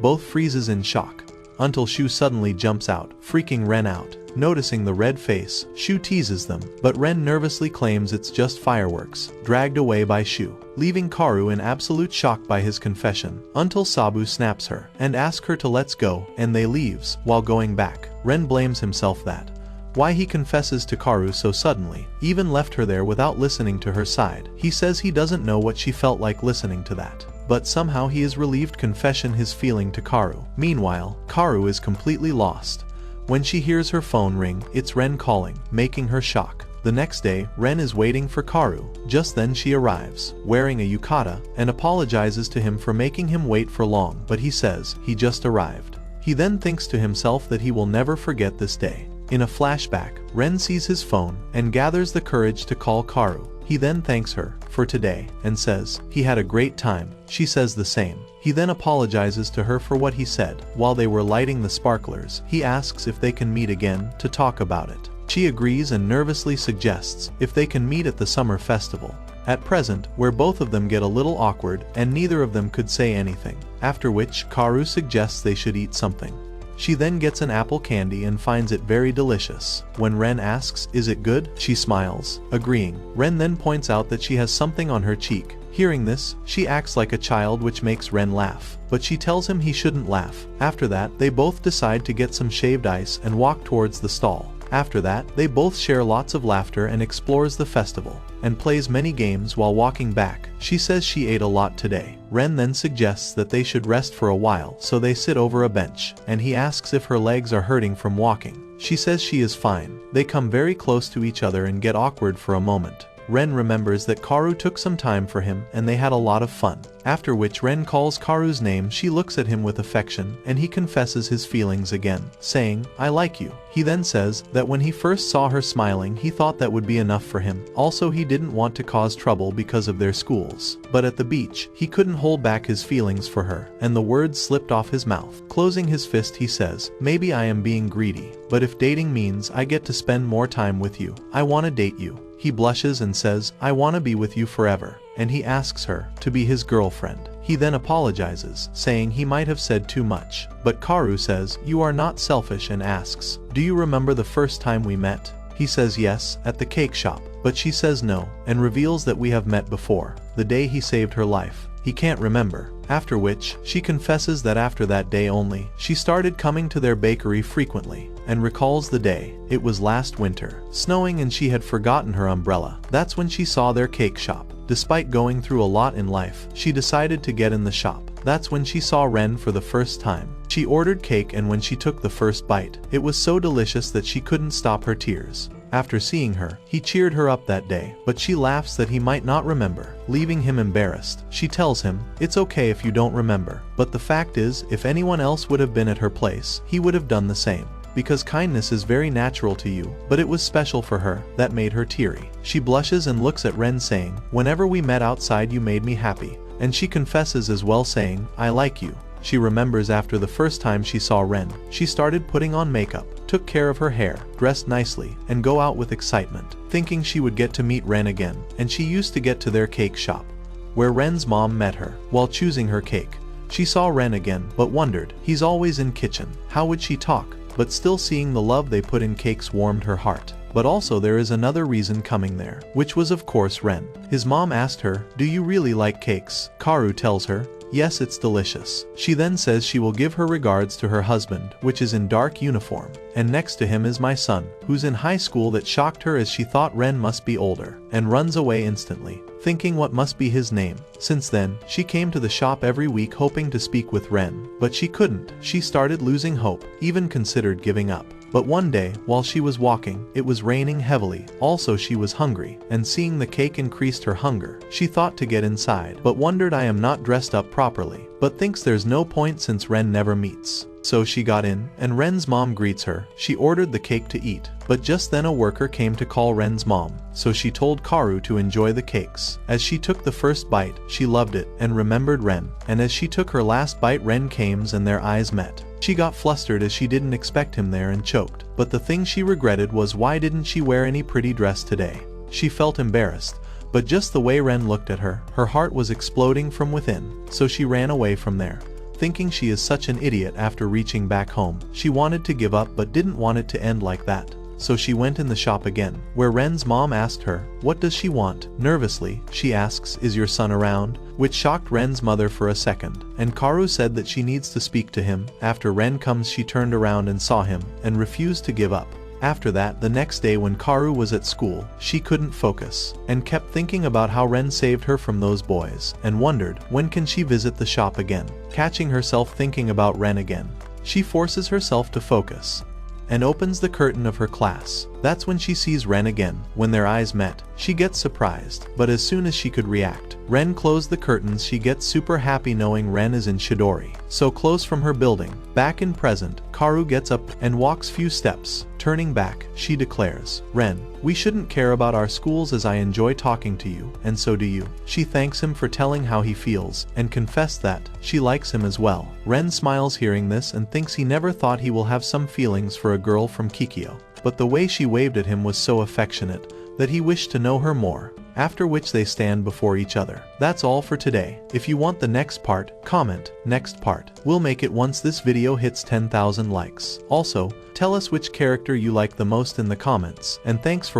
Both freezes in shock, until Shu suddenly jumps out, freaking Ren out. Noticing the red face, Shu teases them, but Ren nervously claims it's just fireworks, dragged away by Shu, leaving Kaoru in absolute shock by his confession, until Sabu snaps her, and asks her to let's go, and they leaves. While going back, Ren blames himself that why he confesses to Kaoru so suddenly, even left her there without listening to her side. He says he doesn't know what she felt like listening to that, but somehow he is relieved confession his feeling to Kaoru. Meanwhile, Kaoru is completely lost. When she hears her phone ring, it's Ren calling, making her shock. The next day, Ren is waiting for Kaoru. Just then she arrives, wearing a yukata, and apologizes to him for making him wait for long, but he says he just arrived. He then thinks to himself that he will never forget this day. In a flashback, Ren sees his phone and gathers the courage to call Kaoru. He then thanks her for today and says he had a great time. She says the same. He then apologizes to her for what he said. While they were lighting the sparklers, he asks if they can meet again to talk about it. She agrees and nervously suggests if they can meet at the summer festival. At present, where both of them get a little awkward and neither of them could say anything, after which Kaoru suggests they should eat something. She then gets an apple candy and finds it very delicious. When Ren asks, "Is it good?" she smiles, agreeing. Ren then points out that she has something on her cheek. Hearing this, she acts like a child, which makes Ren laugh, but she tells him he shouldn't laugh. After that, they both decide to get some shaved ice and walk towards the stall. After that, they both share lots of laughter and explores the festival, and plays many games. While walking back, she says she ate a lot today. Ren then suggests that they should rest for a while, so they sit over a bench, and he asks if her legs are hurting from walking. She says she is fine. They come very close to each other and get awkward for a moment. Ren remembers that Kaoru took some time for him and they had a lot of fun. After which Ren calls Kaoru's name. She looks at him with affection and he confesses his feelings again, saying, "I like you." He then says that when he first saw her smiling he thought that would be enough for him. Also, he didn't want to cause trouble because of their schools. But at the beach, he couldn't hold back his feelings for her, and the words slipped off his mouth. Closing his fist, he says, "Maybe I am being greedy, but if dating means I get to spend more time with you, I want to date you." He blushes and says, "I want to be with you forever," and he asks her to be his girlfriend. He then apologizes, saying he might have said too much. But Kaoru says, "You are not selfish," and asks, "Do you remember the first time we met?" He says yes, at the cake shop, but she says no, and reveals that we have met before, the day he saved her life. He can't remember. After which, she confesses that after that day only, she started coming to their bakery frequently, and recalls the day. It was last winter, snowing, and she had forgotten her umbrella. That's when she saw their cake shop. Despite going through a lot in life, she decided to get in the shop. That's when she saw Ren for the first time. She ordered cake, and when she took the first bite, it was so delicious that she couldn't stop her tears. After seeing her, he cheered her up that day, but she laughs that he might not remember, leaving him embarrassed. She tells him, "It's okay if you don't remember, but the fact is, if anyone else would have been at her place, he would have done the same. Because kindness is very natural to you, but it was special for her, that made her teary." She blushes and looks at Ren, saying, "Whenever we met outside you made me happy." And she confesses as well, saying, "I like you." She remembers after the first time she saw Ren, she started putting on makeup, took care of her hair, dressed nicely, and go out with excitement, thinking she would get to meet Ren again, and she used to get to their cake shop, where Ren's mom met her. While choosing her cake, she saw Ren again, but wondered, he's always in kitchen, how would she talk? But still, seeing the love they put in cakes warmed her heart. But also there is another reason coming there, which was of course Ren. His mom asked her, "Do you really like cakes?" Kaoru tells her, "Yes, it's delicious." She then says she will give her regards to her husband, which is in dark uniform, and next to him is my son, who's in high school. That shocked her as she thought Ren must be older, and runs away instantly, thinking what must be his name. Since then, she came to the shop every week hoping to speak with Ren, but she couldn't. She started losing hope, even considered giving up. But one day, while she was walking, it was raining heavily. Also she was hungry, and seeing the cake increased her hunger. She thought to get inside, but wondered, I am not dressed up properly, but thinks there's no point since Ren never meets. So she got in, and Ren's mom greets her. She ordered the cake to eat, but just then a worker came to call Ren's mom, so she told Kaoru to enjoy the cakes. As she took the first bite, she loved it, and remembered Ren, and as she took her last bite Ren came and their eyes met. She got flustered as she didn't expect him there and choked, but the thing she regretted was why didn't she wear any pretty dress today. She felt embarrassed, but just the way Ren looked at her, her heart was exploding from within, so she ran away from there, thinking she is such an idiot after reaching back home. She wanted to give up but didn't want it to end like that. So she went in the shop again, where Ren's mom asked her, what does she want? Nervously, she asks, is your son around? Which shocked Ren's mother for a second, and Karu said that she needs to speak to him. After Ren comes, she turned around and saw him, and refused to give up. After that, the next day when Karu was at school, she couldn't focus, and kept thinking about how Ren saved her from those boys, and wondered, when can she visit the shop again? Catching herself thinking about Ren again, she forces herself to focus, and opens the curtain of her class. That's when she sees Ren again. When their eyes met, she gets surprised, but as soon as she could react, Ren closed the curtains. She gets super happy knowing Ren is in Chidori, so close from her building. Back in present, Karu gets up and walks few steps. Turning back, she declares, Ren, we shouldn't care about our schools as I enjoy talking to you, and so do you. She thanks him for telling how he feels, and confessed that she likes him as well. Ren smiles hearing this and thinks he never thought he will have some feelings for a girl from Kikyo. But the way she waved at him was so affectionate that he wished to know her more, after which they stand before each other. That's all for today. If you want the next part, comment next part. We'll make it once this video hits 10,000 likes. Also, tell us which character you like the most in the comments, and thanks for